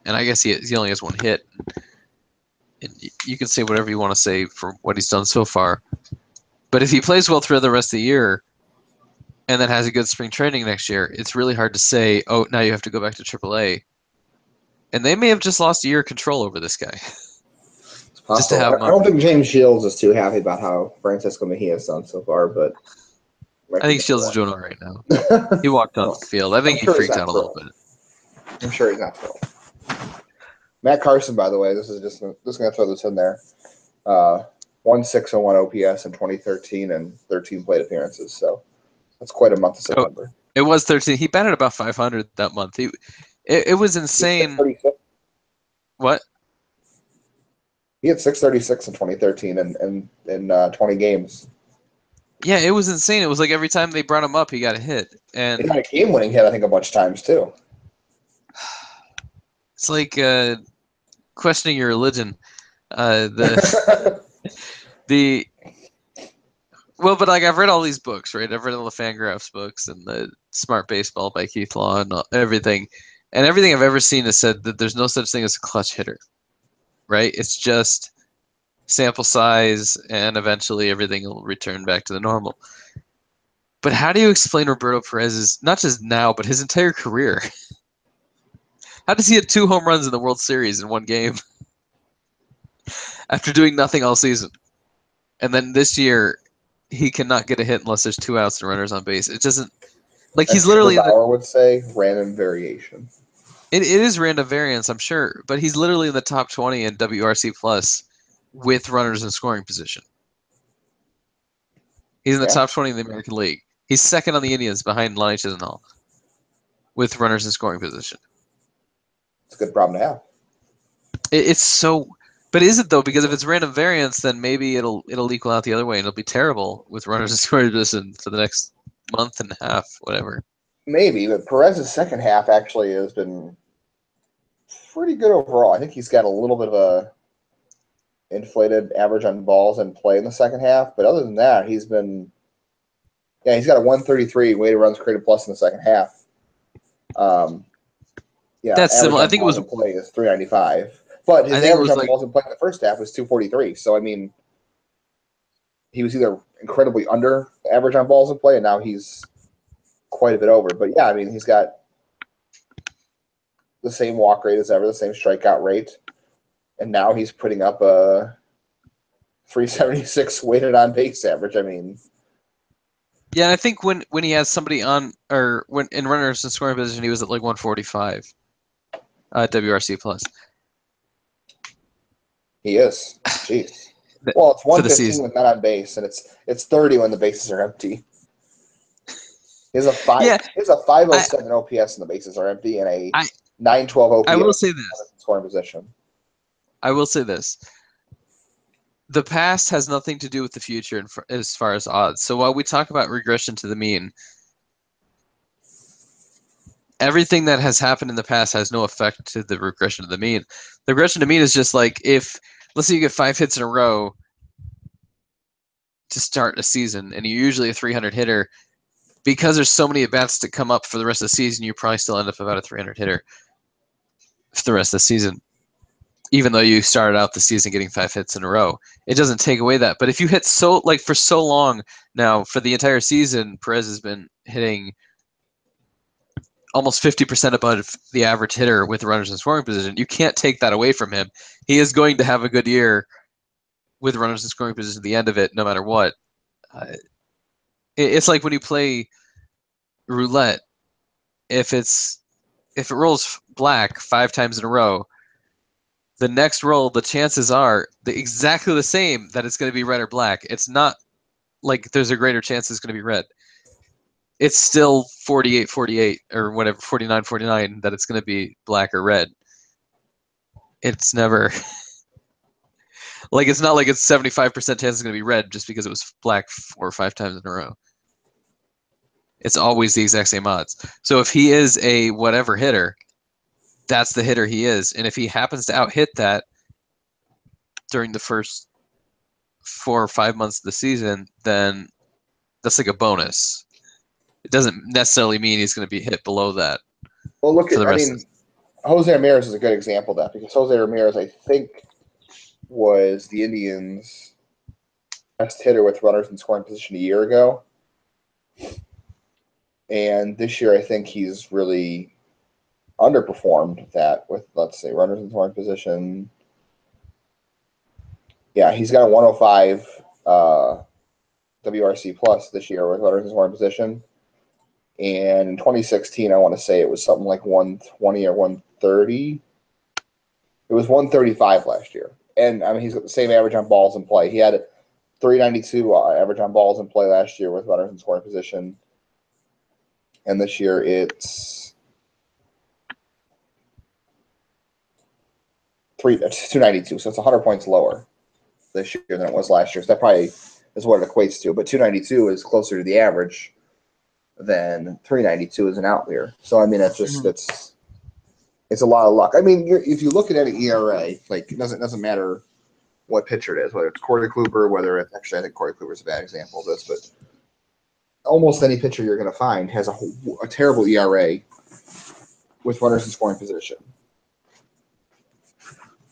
and I guess he only has one hit, and you can say whatever you want to say for what he's done so far. But if he plays well throughout the rest of the year, and then has a good spring training next year, it's really hard to say, oh, now you have to go back to AAA. And they may have just lost a year of control over this guy. It's possible. I don't think James Shields is too happy about how Francisco Mejia has done so far, but I think Shields is doing all right now. He walked on the field. I think he freaked out a little bit. I'm sure he's not thrilled. Matt Carson, by the way, this is just going to throw this in there. 1.601 OPS in 2013 and 13 plate appearances. So that's quite a month of September. It was 13. He batted about 500 that month. It was insane. What? He had 636 in 2013 and in 20 games. Yeah, it was insane. It was like every time they brought him up, he got a hit. And he got a game-winning hit, I think, a bunch of times, too. It's like questioning your religion. Well, but like I've read all these books, right? I've read all the Fangraphs books and the Smart Baseball by Keith Law and everything. And everything I've ever seen has said that there's no such thing as a clutch hitter, right? It's just sample size, and eventually everything will return back to the normal. But how do you explain Roberto Perez's, not just now, but his entire career? How does he hit 2 home runs in the World Series in one game after doing nothing all season? And then this year, he cannot get a hit unless there's 2 outs and runners on base. It doesn't, like, he's literally Trevor Bauer would say random variation. It is random variance, I'm sure, but he's literally in the top 20 in WRC plus with runners in scoring position. He's in the top 20 in the American League. He's second on the Indians behind Lonnie Chisenhall with runners in scoring position. It's a good problem to have. It's so, but is it though? Because if it's random variance, then maybe it'll equal out the other way, and it'll be terrible with runners in scoring position for the next month and a half, whatever. Maybe, but Perez's second half actually has been pretty good overall. I think he's got a little bit of a inflated average on balls and play in the second half, but other than that, he's got a 133 weighted runs created plus in the second half. That's similar. I think it was play is 395, but his average on balls in play in the first half was 243. So I mean, he was either incredibly under average on balls in play, and now he's quite a bit over. But yeah, I mean, he's got the same walk rate as ever, the same strikeout rate, and now he's putting up a 376 weighted on base average. I mean, yeah, I think when he has somebody on, or when in runners in scoring position, he was at like 145 WRC plus. He is. Jeez. Well, it's 115 with men on base, and it's 30 when the bases are empty. He has a 507 OPS and the bases are empty, and a 912 OPS. I will say this. Scoring position. I will say this. The past has nothing to do with the future as far as odds. So while we talk about regression to the mean, everything that has happened in the past has no effect to the regression to the mean. The regression to mean is just like if, let's say you get 5 hits in a row to start a season, and you're usually a 300 hitter, because there's so many at-bats to come up for the rest of the season, you probably still end up about a 300 hitter for the rest of the season, even though you started out the season getting 5 hits in a row. It doesn't take away that. But if you hit for so long now, for the entire season, Perez has been hitting almost 50% above the average hitter with runners in scoring position. You can't take that away from him. He is going to have a good year with runners in scoring position at the end of it, no matter what. It's like when you play roulette. If it rolls black 5 times in a row, the next roll, the chances are exactly the same that it's going to be red or black. It's not like there's a greater chance it's going to be red. It's still 48-48 or whatever, 49-49 that it's going to be black or red. It's never like it's not like it's 75% chance it's going to be red just because it was black 4 or 5 times in a row. It's always the exact same odds. So if he is a whatever hitter, that's the hitter he is. And if he happens to out-hit that during the first 4 or 5 months of the season, then that's like a bonus. It doesn't necessarily mean he's going to be hit below that. Well, look at, Jose Ramirez is a good example of that, because Jose Ramirez, I think, was the Indians' best hitter with runners in scoring position a year ago. And this year, I think he's really underperformed that with, let's say, runners in scoring position. Yeah, he's got a 105 WRC plus this year with runners in scoring position. And in 2016, I want to say it was something like 120 or 130. It was 135 last year. And, I mean, he's got the same average on balls in play. He had a 392 average on balls in play last year with runners in scoring position. And this year it's 292. So it's 100 points lower this year than it was last year. So that probably is what it equates to. But 292 is closer to the average than 392 is an outlier. So, I mean, it's just it's a lot of luck. I mean, if you look at any ERA, like, it doesn't matter what pitcher it is, whether it's Corey Kluber, whether it's, actually, I think Corey Kluber is a bad example of this, but almost any pitcher you're going to find has a terrible ERA with runners in scoring position.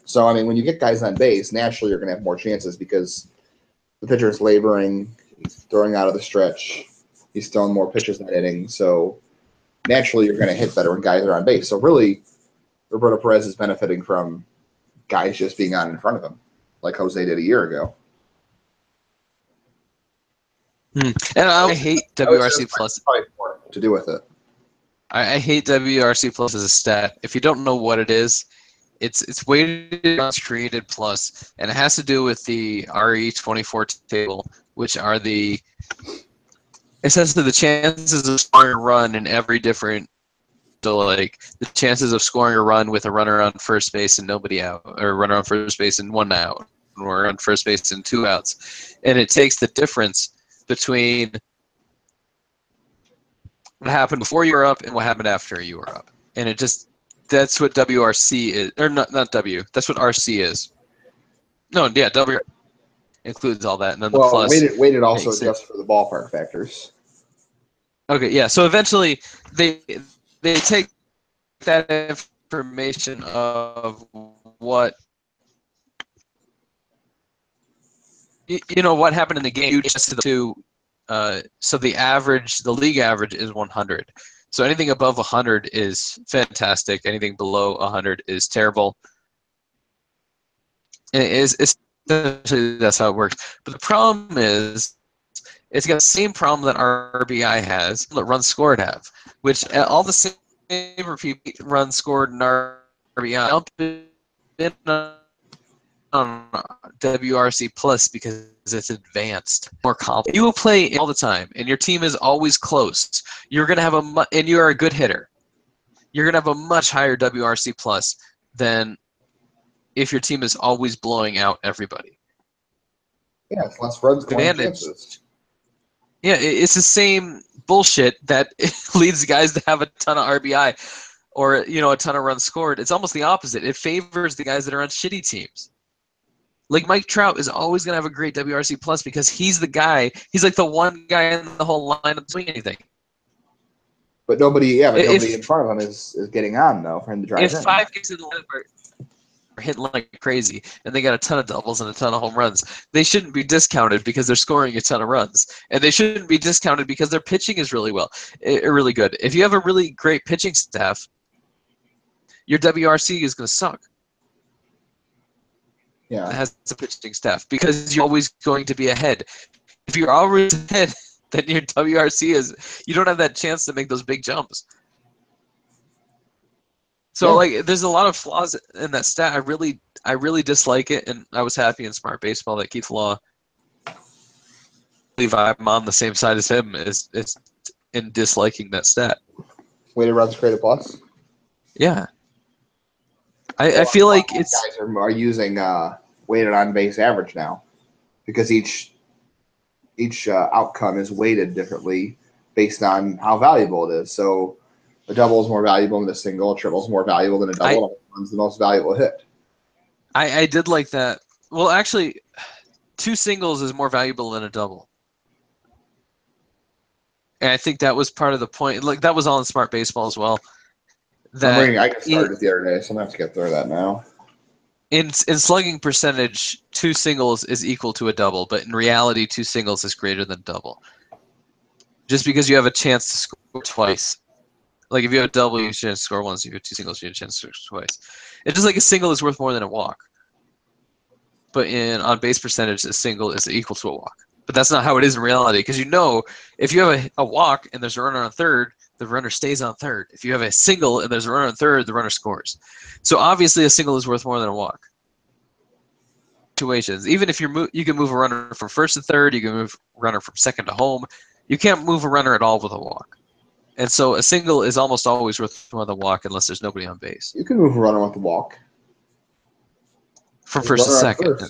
So, I mean, when you get guys on base, naturally you're going to have more chances because the pitcher is laboring, he's throwing out of the stretch, he's throwing more pitches in that inning. So, naturally you're going to hit better when guys are on base. So, really, Roberto Perez is benefiting from guys just being on in front of him, like Jose did a year ago. And I hate WRC plus. To do with it. I hate WRC plus as a stat. If you don't know what it is, it's weighted runs created plus, and it has to do with the RE24 table, which are essentially the chances of scoring a run in every different. So, like, the chances of scoring a run with a runner on first base and nobody out, or a runner on first base and 1 out, or on first base and 2 outs, and it takes the difference between what happened before you were up and what happened after you were up. And that's what WRC is, or not W, that's what RC is. No, yeah, W includes all that, and then the plus. Weighted also adjusts for the ballpark factors. Okay, yeah, so eventually they take that information of what what happened in the game just so the league average is 100. So anything above 100 is fantastic. Anything below 100 is terrible. And essentially that's how it works. But the problem is, it's got the same problem that RBI has, that runs scored have, which all the same repeat runs scored and RBI jump in on WRC plus because it's advanced, more confident. You will play all the time, and your team is always close. You're gonna have and you are a good hitter. You're gonna have a much higher WRC plus than if your team is always blowing out everybody. Yeah, it's less runs, more chances. Yeah, it's the same bullshit that leads guys to have a ton of RBI or a ton of runs scored. It's almost the opposite. It favors the guys that are on shitty teams. Like, Mike Trout is always going to have a great WRC plus because he's the guy. He's like the one guy in the whole lineup doing anything. But nobody in front of him is getting on, though, for him to drive in. If 5 guys in the lineup are hitting like crazy and they got a ton of doubles and a ton of home runs, they shouldn't be discounted because they're scoring a ton of runs. And they shouldn't be discounted because their pitching is really good. If you have a really great pitching staff, your WRC is going to suck. Yeah. That has a pitching staff because you're always going to be ahead. If you're always ahead, than your WRC is. You don't have that chance to make those big jumps. So like, there's a lot of flaws in that stat. I really dislike it, and I was happy in Smart Baseball that Keith Law. I believe I'm on the same side as him is in disliking that stat. Weighted runs created plus. Yeah, I feel like it's guys are using weighted on base average now because each outcome is weighted differently based on how valuable it is. So a double is more valuable than a single. A triple is more valuable than a double. And a home run's the most valuable hit. I did like that. Well, actually, 2 singles is more valuable than a double. And I think that was part of the point. Like, that was all in Smart Baseball as well. I'm reading. I just started it the other day, so I'm going to have to get through that now. In slugging percentage, 2 singles is equal to a double, but in reality, 2 singles is greater than double. Just because you have a chance to score twice. Like, if you have a double, you have a chance to score once. If you have 2 singles, you have a chance to score twice. It's just like a single is worth more than a walk. But on base percentage, a single is equal to a walk. But that's not how it is in reality, because if you have a walk and there's a runner on third, the runner stays on third. If you have a single and there's a runner on third, the runner scores. So obviously a single is worth more than a walk. Situations. Even if you can move a runner from first to third, you can move a runner from second to home. You can't move a runner at all with a walk. And so a single is almost always worth more than a walk unless there's nobody on base. You can move a runner with a walk. From first to second.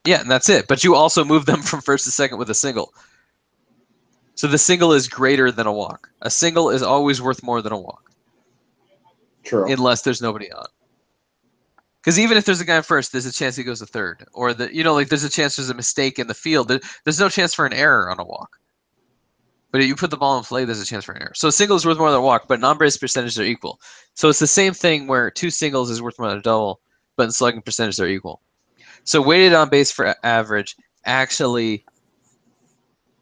Yeah, and that's it. But you also move them from first to second with a single. So the single is greater than a walk. A single is always worth more than a walk. True. Unless there's nobody on. Because even if there's a guy on first, there's a chance he goes to third. Or, there's a chance there's a mistake in the field. There's no chance for an error on a walk. But if you put the ball in play, there's a chance for an error. So a single is worth more than a walk, but non-base percentages are equal. So it's the same thing where 2 singles is worth more than a double, but in slugging percentages are equal. So weighted on base for average actually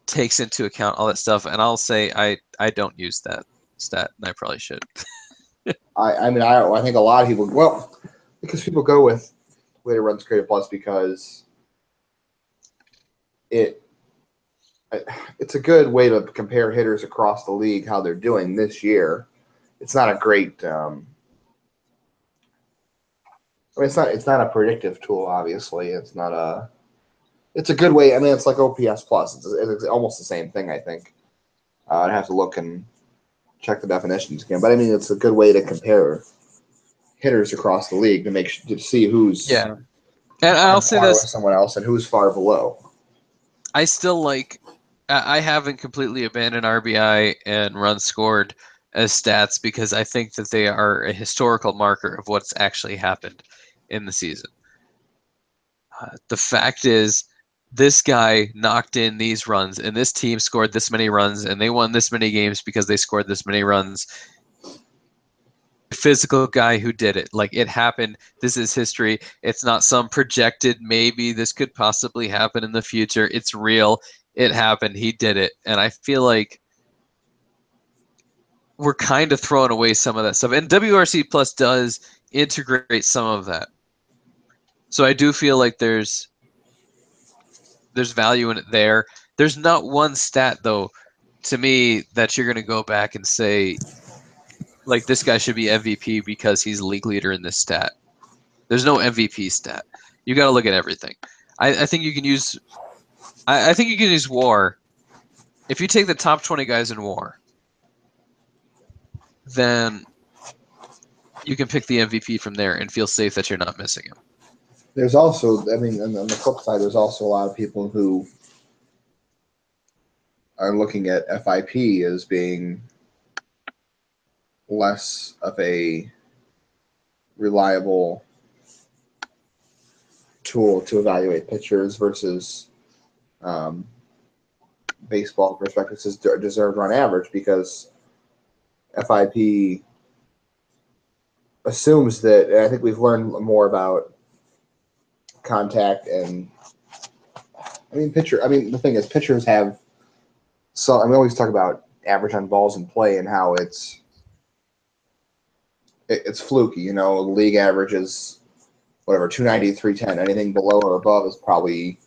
takes into account all that stuff, and I'll say I don't use that stat, and I probably should. I think a lot of people because people go with weighted runs created plus because it's a good way to compare hitters across the league how they're doing this year. It's not a great. It's not a predictive tool. Obviously, it's not a. It's a good way. I mean, it's like OPS plus. It's almost the same thing. I think. I'd have to look and check the definitions again, but I mean, it's a good way to compare hitters across the league to see who's And I'll say this: with someone else and who's far below. I still I haven't completely abandoned RBI and runs scored as stats because I think that they are a historical marker of what's actually happened in the season. The fact is, this guy knocked in these runs, and this team scored this many runs, and they won this many games because they scored this many runs. Physical guy who did it. Like, it happened. This is history. It's not some projected, maybe this could possibly happen in the future. It's real. It happened. He did it. And I feel like we're kind of throwing away some of that stuff. And WRC Plus does integrate some of that. So I do feel like there's value in it there. There's not one stat, though, to me, that you're going to go back and say, like, this guy should be MVP because he's league leader in this stat. There's no MVP stat. You got to look at everything. I think you can use. I think you can use WAR. If you take the top 20 guys in WAR, then you can pick the MVP from there and feel safe that you're not missing him. There's also, I mean, on the flip side, there's also a lot of people who are looking at FIP as being less of a reliable tool to evaluate pitchers versus baseball perspectives is deserved run average because FIP assumes that, and I think we've learned more about contact and the thing is pitchers have we always talk about average on balls in play and how it's fluky. The league average is whatever, 290, 310. Anything below or above is probably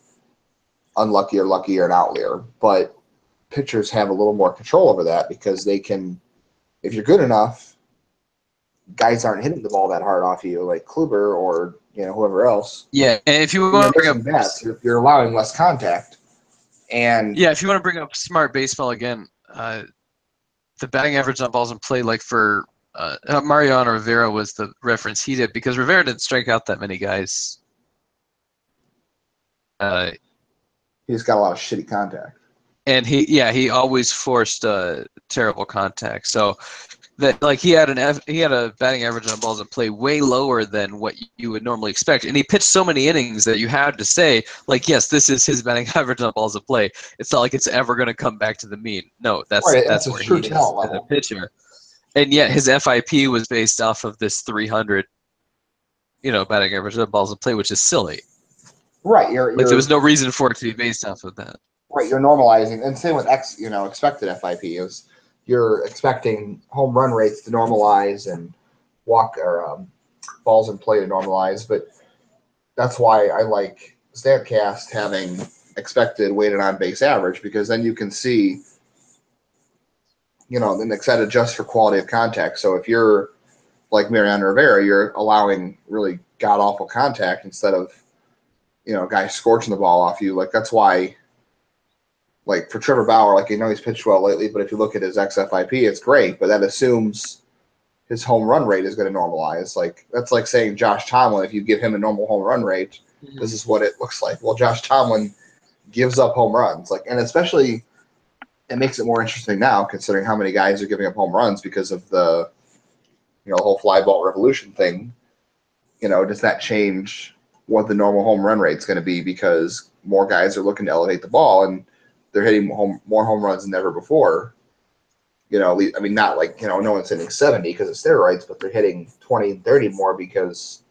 unlucky or lucky or an outlier. But pitchers have a little more control over that because they can, if you're good enough, guys aren't hitting the ball that hard off you, like Kluber or whoever else. Yeah, and if you When you're want to bring missing up bats, you're allowing less contact. And if you want to bring up smart baseball again, the batting average on balls in play, like for Mariano Rivera was the reference he did, because Rivera didn't strike out that many guys. he's got a lot of shitty contact. And he always forced terrible contact. So that, like, he had a batting average on balls in play way lower than what you would normally expect, and he pitched so many innings that you had to say, like, yes, this is his batting average on balls in play. It's not like it's ever going to come back to the mean. No, that's That's where a he true is talent as a level. pitcher. And yet his FIP was based off of this 300, batting average on balls in play, which is silly. Right, Like, there was no reason for it to be based off of that. right. You're normalizing, and same with expected FIP is you're expecting home run rates to normalize and walk or balls in play to normalize. But that's why I like Statcast having expected weighted on base average, because then you can see, then set adjust for quality of contact. So if you're like Mariano Rivera, you're allowing really god awful contact instead of guys scorching the ball off you. Like, that's why, like, for Trevor Bauer, like, he's pitched well lately, but if you look at his xFIP, it's great, but that assumes his home run rate is going to normalize. Like, that's like saying Josh Tomlin, if you give him a normal home run rate, this is what it looks like. Well, Josh Tomlin gives up home runs, like, and especially it makes it more interesting now considering how many guys are giving up home runs because of the whole fly ball revolution thing. Does that change what the normal home run rate is going to be, because more guys are looking to elevate the ball and they're hitting more home runs than ever before. I mean, not like, no one's hitting 70 because of steroids, but they're hitting 20 and 30 more because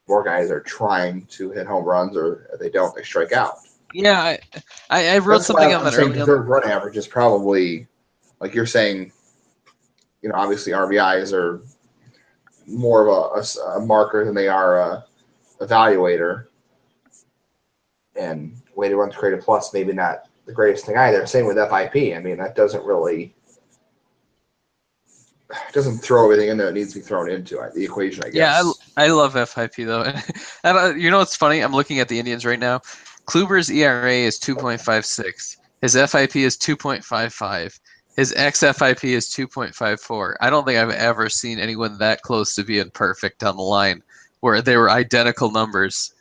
more guys are trying to hit home runs, or if they don't, they strike out. Yeah, I wrote That's something why on I'm that saying earlier. deserved run average is probably, like you're saying, obviously RBIs are more of a marker than they are a evaluator. And weighted runs created plus, maybe not the greatest thing either. Same with FIP. I mean, that doesn't throw everything in there it needs to be thrown into the equation, I guess. Yeah, I love FIP though. And you know what's funny? I'm looking at the Indians right now. Kluber's ERA is 2.56. His FIP is 2.55. His xFIP is 2.54. I don't think I've ever seen anyone that close to being perfect on the line, where they were identical numbers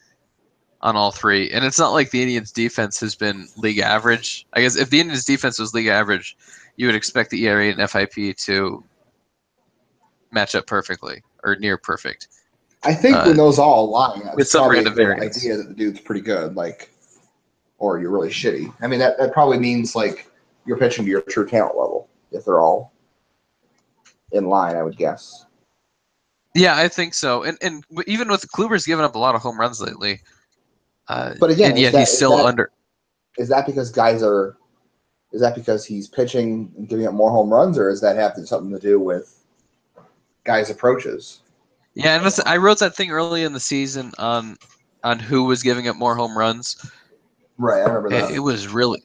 on all three. And it's not like the Indians' defense has been league average. I guess if the Indians' defense was league average, you would expect the ERA and FIP to match up perfectly or near perfect. I think when those all align, With that's some probably a random good variance. idea that the dude's pretty good, like, or you're really shitty. I mean, that probably means, like, you're pitching to your true talent level if they're all in line, I would guess. Yeah, I think so. And even with Kluber's given up a lot of home runs lately. But again, and yet he's still under. Is that because is that because he's pitching and giving up more home runs, or does that have something to do with guys' approaches? Yeah, and I wrote that thing early in the season on who was giving up more home runs. Right, I remember that. It was really.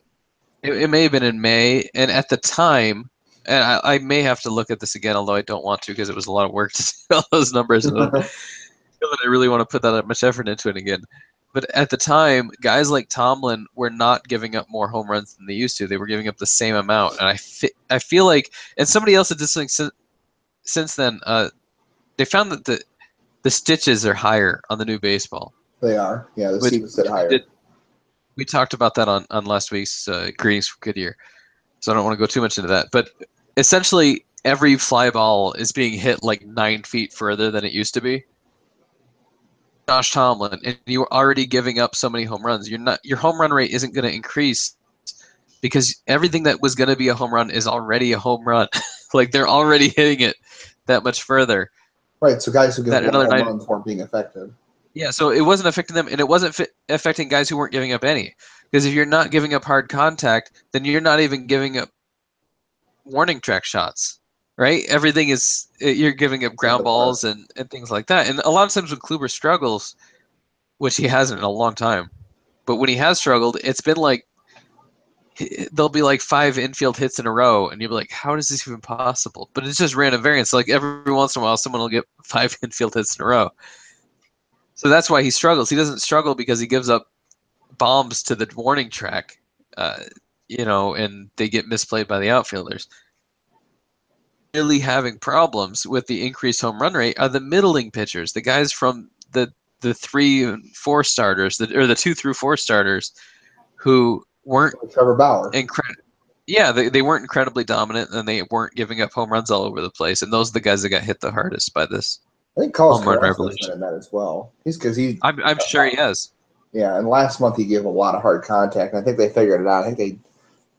It may have been in May, and at the time, and I may have to look at this again, although I don't want to because it was a lot of work to see all those numbers. And I don't feel that I really want to put that much effort into it again. But at the time, guys like Tomlin were not giving up more home runs than they used to. They were giving up the same amount, and I feel like, and somebody else had this thing since then. They found that the stitches are higher on the new baseball. They are, yeah. The seams sit higher. We talked about that on last week's Greetings from Goodyear, so I don't want to go too much into that. But essentially, every fly ball is being hit like 9 feet further than it used to be. Josh Tomlin, and you were already giving up so many home runs. Your home run rate isn't going to increase because everything that was going to be a home run is already a home run. Like, they're already hitting it that much further. Right, so guys who give up home runs weren't being affected. Yeah, so it wasn't affecting them, and it wasn't affecting guys who weren't giving up any. Because if you're not giving up hard contact, then you're not even giving up warning track shots, right? Everything is, you're giving up ground balls and things like that. And a lot of times when Kluber struggles, which he hasn't in a long time, but when he has struggled, it's been like there'll be like 5 infield hits in a row, and you'll be like, how is this even possible? But it's just random variance. Like every once in a while, someone will get 5 infield hits in a row. So that's why he struggles. He doesn't struggle because he gives up bombs to the warning track, and they get misplayed by the outfielders. Really having problems with the increased home run rate are the middling pitchers, the guys from the 3 and 4 starters, or the 2 through 4 starters, who weren't Trevor Bauer. Yeah, they weren't incredibly dominant, and they weren't giving up home runs all over the place. And those are the guys that got hit the hardest by this I think Carlos home run Carrasco's revolution. been in that as well. I'm sure he has. Yeah, and last month he gave a lot of hard contact. And I think they figured it out. I think they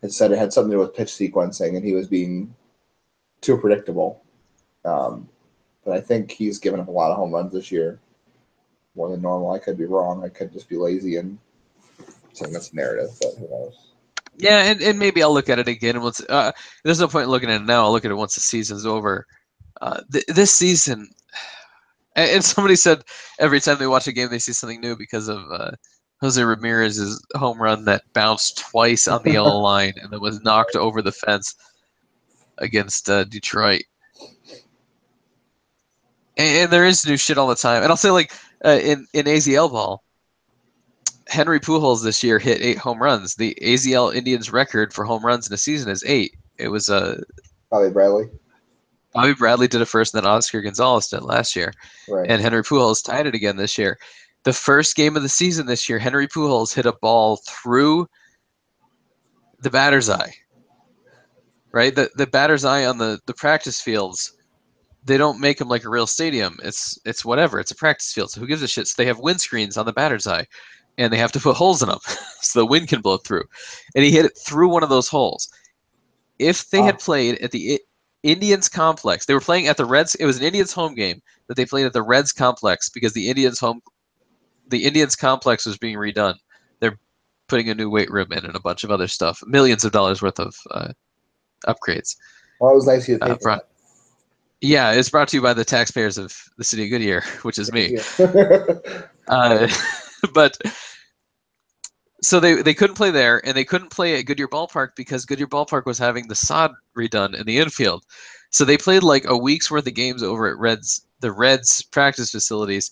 had said it had something to do with pitch sequencing, and he was being too predictable. But I think he's given up a lot of home runs this year, more than normal. I could be wrong. I could just be lazy and saying that's narrative, but who knows? Yeah, and maybe I'll look at it again. Once there's no point in looking at it now. I'll look at it once the season's over. This season, and somebody said every time they watch a game they see something new because of Jose Ramirez's home run that bounced twice on the yellow line and then was knocked over the fence against Detroit. And there is new shit all the time. And I'll say, like, in AZL ball, Henry Pujols this year hit 8 home runs. The AZL Indians record for home runs in a season is 8. It was Bobby Bradley. Bobby Bradley did it first, and then Oscar Gonzalez did it last year. Right. And Henry Pujols tied it again this year. The first game of the season this year, Henry Pujols hit a ball through the batter's eye. Right? The batter's eye on the practice fields, they don't make them like a real stadium. It's whatever. It's a practice field. So who gives a shit? So they have windscreens on the batter's eye, and they have to put holes in them so the wind can blow through. And he hit it through one of those holes. If they had played at the Indians complex, they were playing at the Reds. It was an Indians home game that they played at the Reds complex because the Indians complex was being redone. They're putting a new weight room in and a bunch of other stuff, millions of dollars worth of upgrades. Well, it was nice you paid for that. Yeah, it's brought to you by the taxpayers of the city of Goodyear, which is me. But so they couldn't play there, and they couldn't play at Goodyear Ballpark because Goodyear Ballpark was having the sod redone in the infield. So they played like a week's worth of games over at the Reds practice facilities,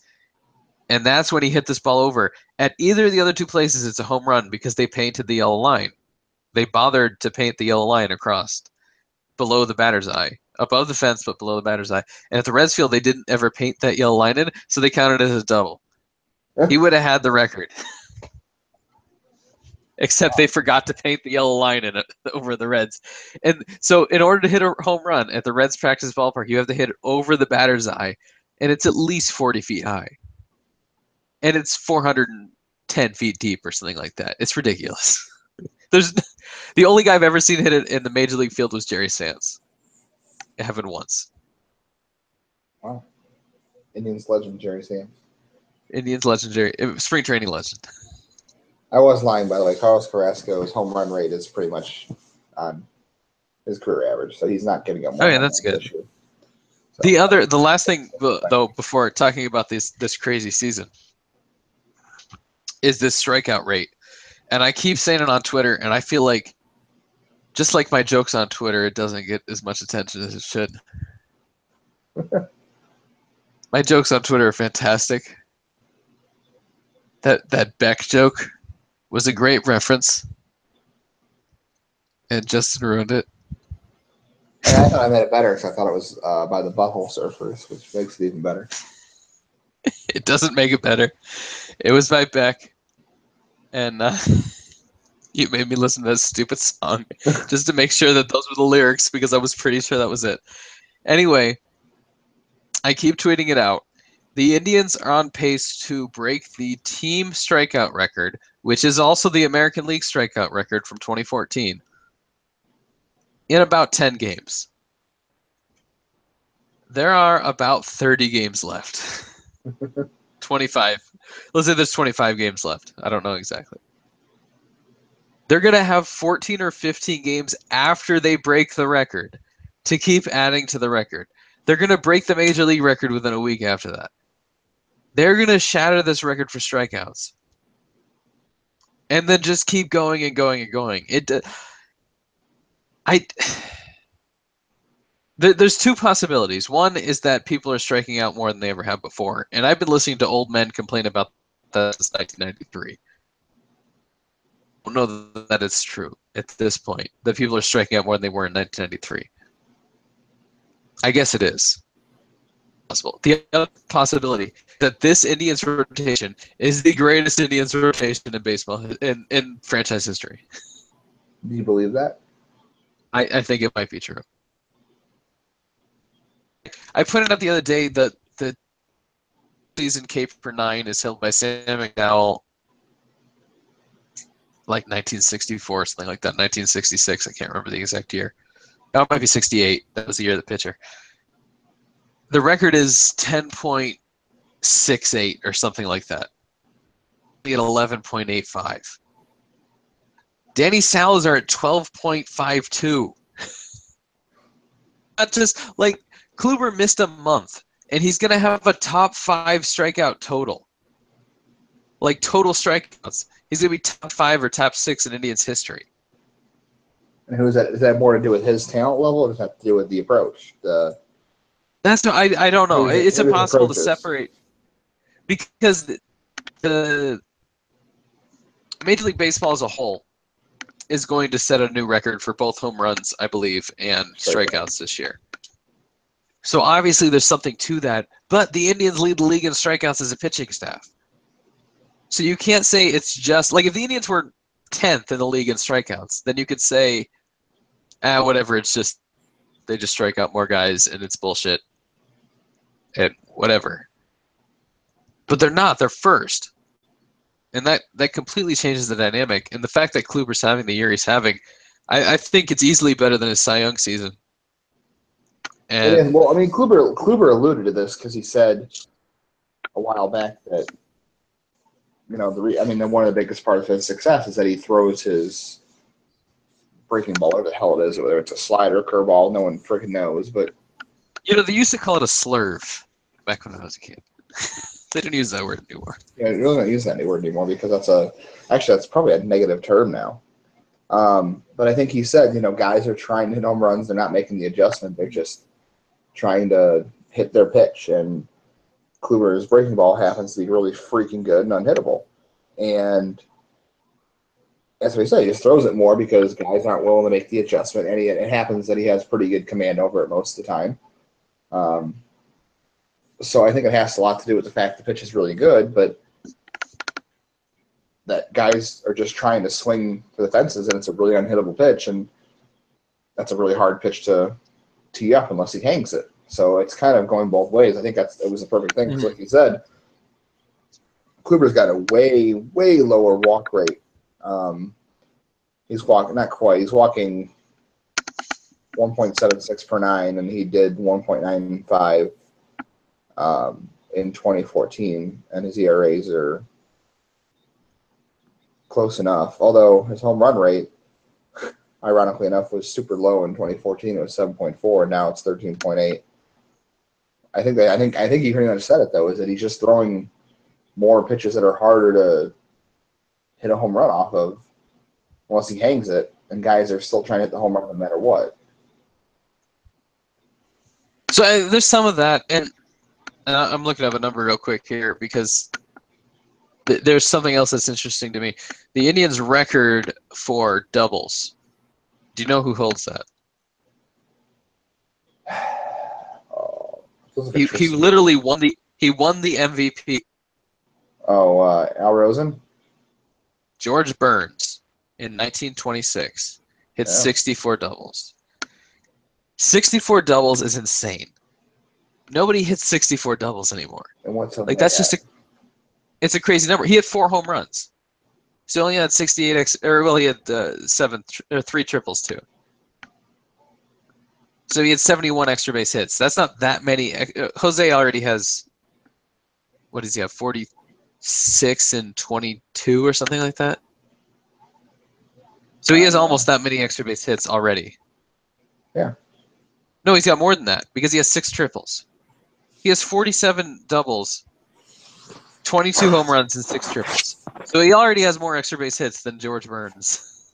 and that's when he hit this ball over. At either of the other 2 places, it's a home run because they painted the yellow line. They bothered to paint the yellow line across below the batter's eye. Above the fence, but below the batter's eye. And at the Reds field, they didn't ever paint that yellow line in, so they counted it as a double. He would have had the record. Except they forgot to paint the yellow line in it over the Reds. And so in order to hit a home run at the Reds practice ballpark, you have to hit it over the batter's eye, and it's at least 40 feet high. And it's 410 feet deep or something like that. It's ridiculous. The only guy I've ever seen hit it in the Major League field was Jerry Sands. It happened once. Wow. Indians legend, Jerry Sands. Indians legendary, spring training legend. I was lying, by the way. Carlos Carrasco's home run rate is pretty much on his career average, so he's not giving up more. Oh yeah, that's good. So, the last thing though, before talking about this crazy season, is this strikeout rate. And I keep saying it on Twitter, and I feel like, just like my jokes on Twitter, it doesn't get as much attention as it should. My jokes on Twitter are fantastic. That Beck joke was a great reference, and Justin ruined it. And I thought I made it better because I thought it was by the Butthole Surfers, which makes it even better. It doesn't make it better. It was by Beck, and you made me listen to that stupid song just to make sure that those were the lyrics because I was pretty sure that was it. Anyway, I keep tweeting it out. The Indians are on pace to break the team strikeout record, which is also the American League strikeout record from 2014, in about 10 games. There are about 30 games left. 25. Let's say there's 25 games left. I don't know exactly. They're going to have 14 or 15 games after they break the record to keep adding to the record. They're going to break the Major League record within a week after that. They're going to shatter this record for strikeouts. and then just keep going and going and going. There's two possibilities. One is that people are striking out more than they ever have before, and I've been listening to old men complain about that since 1993. I don't know that it's true at this point, that people are striking out more than they were in 1993. I guess it is possible. The other possibility that this Indians rotation is the greatest Indians rotation in baseball in franchise history. Do you believe that? I think it might be true. I pointed out the other day that the season K for 9 is held by Sam McDowell, like 1964 or something like that, 1966. I can't remember the exact year. No, it might be 68. That was the year of the pitcher. The record is 10.68 or something like that. At 11.85. Danny Salazar at 12.52. Not just like Kluber missed a month, and he's going to have a top 5 strikeout total. Like total strikeouts. He's going to be top 5 or top 6 in Indians history. And who is that? Is that more to do with his talent level, or does that have to do with the approach? That's no, I don't know. It's impossible to separate because the Major League Baseball as a whole is going to set a new record for both home runs, I believe, and strikeouts this year. So obviously there's something to that, but the Indians lead the league in strikeouts as a pitching staff. So you can't say it's just like if the Indians were 10th in the league in strikeouts, then you could say, whatever, it's just they just strike out more guys and it's bullshit and whatever. But they're not. They're first. And that completely changes the dynamic. And the fact that Kluber's having the year he's having, I think it's easily better than his Cy Young season. And well, I mean, Kluber alluded to this because he said a while back that, you know, one of the biggest parts of his success is that he throws his breaking ball, whatever the hell it is, whether it's a slider, curveball, no one freaking knows. But they used to call it a slurve back when I was a kid. They don't use that word anymore. Yeah, they really don't use that word anymore because that's probably a negative term now. But I think he said, you know, guys are trying to hit home runs. They're not making the adjustment. They're just trying to hit their pitch. And Kluber's breaking ball happens to be really freaking good and unhittable. And that's what he said. He just throws it more because guys aren't willing to make the adjustment. And it happens that he has pretty good command over it most of the time. So I think it has a lot to do with the fact the pitch is really good, but that guys are just trying to swing for the fences, and it's a really unhittable pitch, and that's a really hard pitch to tee up unless he hangs it. So it's kind of going both ways. I think it was a perfect thing. Like you said, Kluber's got a way, way lower walk rate. He's walking 1.76 per 9, and he did 1.95 in 2014, and his ERAs are close enough. Although his home run rate, ironically enough, was super low in 2014. It was 7.4. Now it's 13.8. I think he pretty much said it though, is that he's just throwing more pitches that are harder to hit a home run off of unless he hangs it, and guys are still trying to hit the home run no matter what. So there's some of that, and I'm looking up a number real quick here because there's something else that's interesting to me. The Indians' record for doubles. Do you know who holds that? He literally won the MVP. Al Rosen? George Burns in 1926 hit 64 doubles. 64 doubles is insane. Nobody hits 64 doubles anymore. And what's like that's just it's a crazy number. He had 4 home runs. So he only had 68 he had 3 triples too. So he had 71 extra base hits. That's not that many. Jose already has, what does he have, 46 and 22 or something like that? So he has almost that many extra base hits already. Yeah. No, he's got more than that because he has 6 triples. He has 47 doubles, 22 home runs and 6 triples. So he already has more extra base hits than George Burns.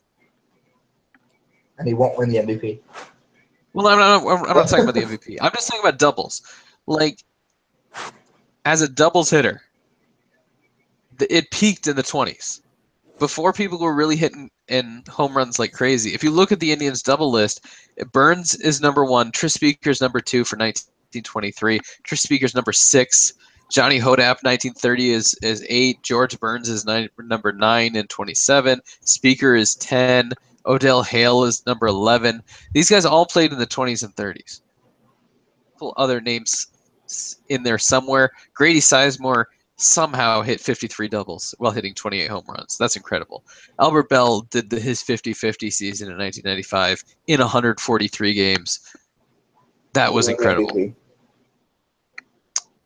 And he won't win the MVP. Well, I'm not talking about the MVP. I'm just talking about doubles. Like, as a doubles hitter, it peaked in the 20s. Before people were really hitting in home runs like crazy. If you look at the Indians double list, Burns is number 1, Tris Speaker's number 2 for 1923, Tris Speaker's number 6, Johnny Hodap 1930 is 8, George Burns is number 9 and 27, Speaker is 10, Odell Hale is number 11. These guys all played in the 20s and 30s. Other names in there somewhere. Grady Sizemore somehow hit 53 doubles while hitting 28 home runs. That's incredible. Albert Bell did his 50-50 season in 1995 in 143 games. That was incredible.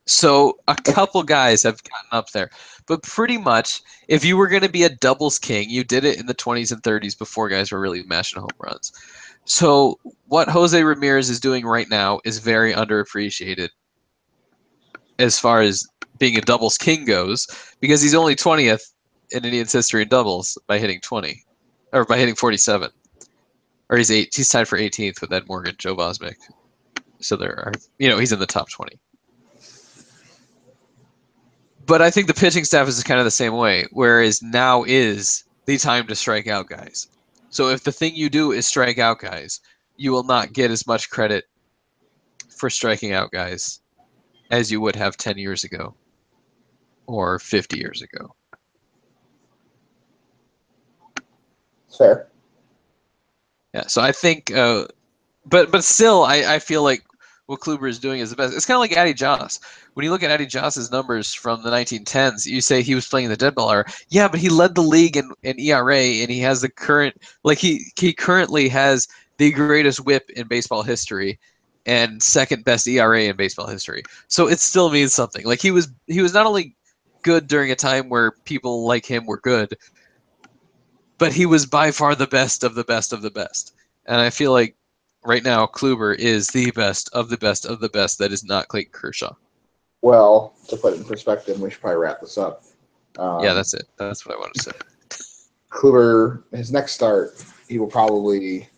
So a couple guys have gotten up there. But pretty much, if you were going to be a doubles king, you did it in the 20s and 30s before guys were really mashing home runs. So what Jose Ramirez is doing right now is very underappreciated as far as being a doubles king goes, because he's only 20th in Indians history in doubles by hitting 20, or by hitting 47. Or he's tied for 18th with Ed Morgan, Joe Bosmick. So there are, he's in the top 20. But I think the pitching staff is kind of the same way, whereas now is the time to strike out guys. So if the thing you do is strike out guys, you will not get as much credit for striking out guys as you would have 10 years ago or 50 years ago. Fair. Yeah, so I think, but still, I feel like what Kluber is doing is the best. It's kind of like Addy Joss. When you look at Addy Joss's numbers from the 1910s, you say he was playing the dead ball era. Yeah, but he led the league in ERA, and he has the current, like he currently has the greatest WHIP in baseball history and second best ERA in baseball history. So it still means something. Like he was not only good during a time where people like him were good, but he was by far the best of the best of the best. And I feel like right now, Kluber is the best of the best of the best that is not Clayton Kershaw. Well, to put it in perspective, we should probably wrap this up. Yeah, that's it. That's what I wanted to say. Kluber, his next start, he will probably,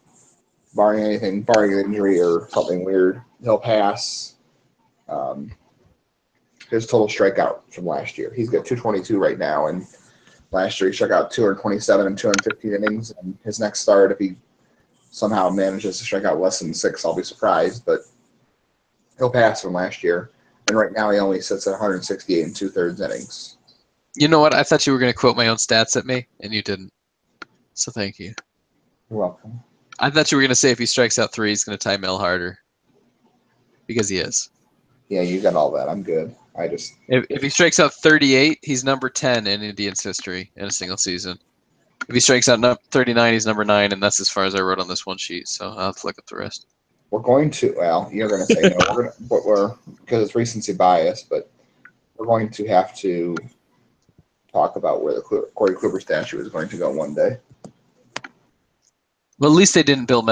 barring an injury or something weird, he'll pass his total strikeout from last year. He's got 222 right now, and last year he struck out 227 and 215 innings. And his next start, if he somehow manages to strike out less than 6, I'll be surprised, but he'll pass from last year. And right now he only sits at 168 and 2/3 innings. You know what? I thought you were going to quote my own stats at me, and you didn't. So thank you. You're welcome. I thought you were going to say if he strikes out 3, he's going to tie Mel Harder. Because he is. Yeah, you got all that. I'm good. If he strikes out 38, he's number 10 in Indians history in a single season. If he strikes out 39, he's number 9, and that's as far as I wrote on this one sheet. So I'll have to look up the rest. We're going to, well, you're going to say no, because it's recency bias, but we're going to have to talk about where the Corey Kluber statue is going to go one day. Well, at least they didn't build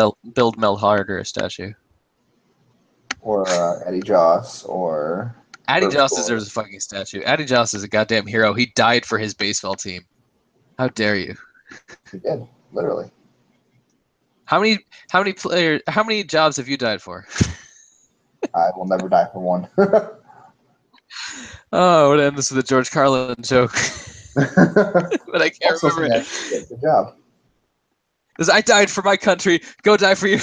Mel Harder a statue. Or Eddie Joss, or Addy Joss deserves a fucking statue. Addy Joss is a goddamn hero. He died for his baseball team. How dare you? He did, literally. How many jobs have you died for? I will never die for one. Oh, I would end this with a George Carlin joke. But I can't remember it. Good job. Because I died for my country. Go die for you.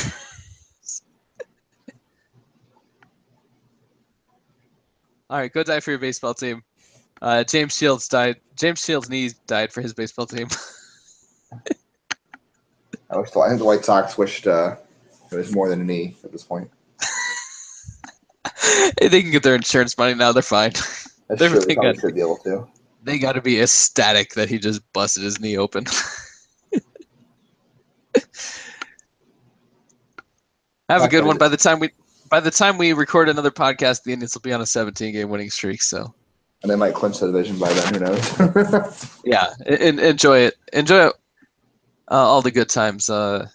All right, go die for your baseball team. James Shields died. James Shields' knees died for his baseball team. I think the White Sox wished it was more than a knee at this point. Hey, they can get their insurance money now. They're fine. That's true. They probably should be able to. They got to be ecstatic that he just busted his knee open. Have a good one. By the time we record another podcast, the Indians will be on a 17-game winning streak. So, and they might clinch the division by then. Who knows? Yeah, enjoy it. Enjoy all the good times. I'll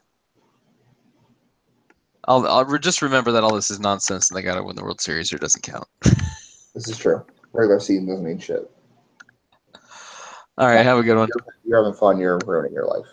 just remember that all this is nonsense, and they got to win the World Series, or it doesn't count. This is true. Regular season doesn't mean shit. All right, have a good one. You're having fun. You're ruining your life.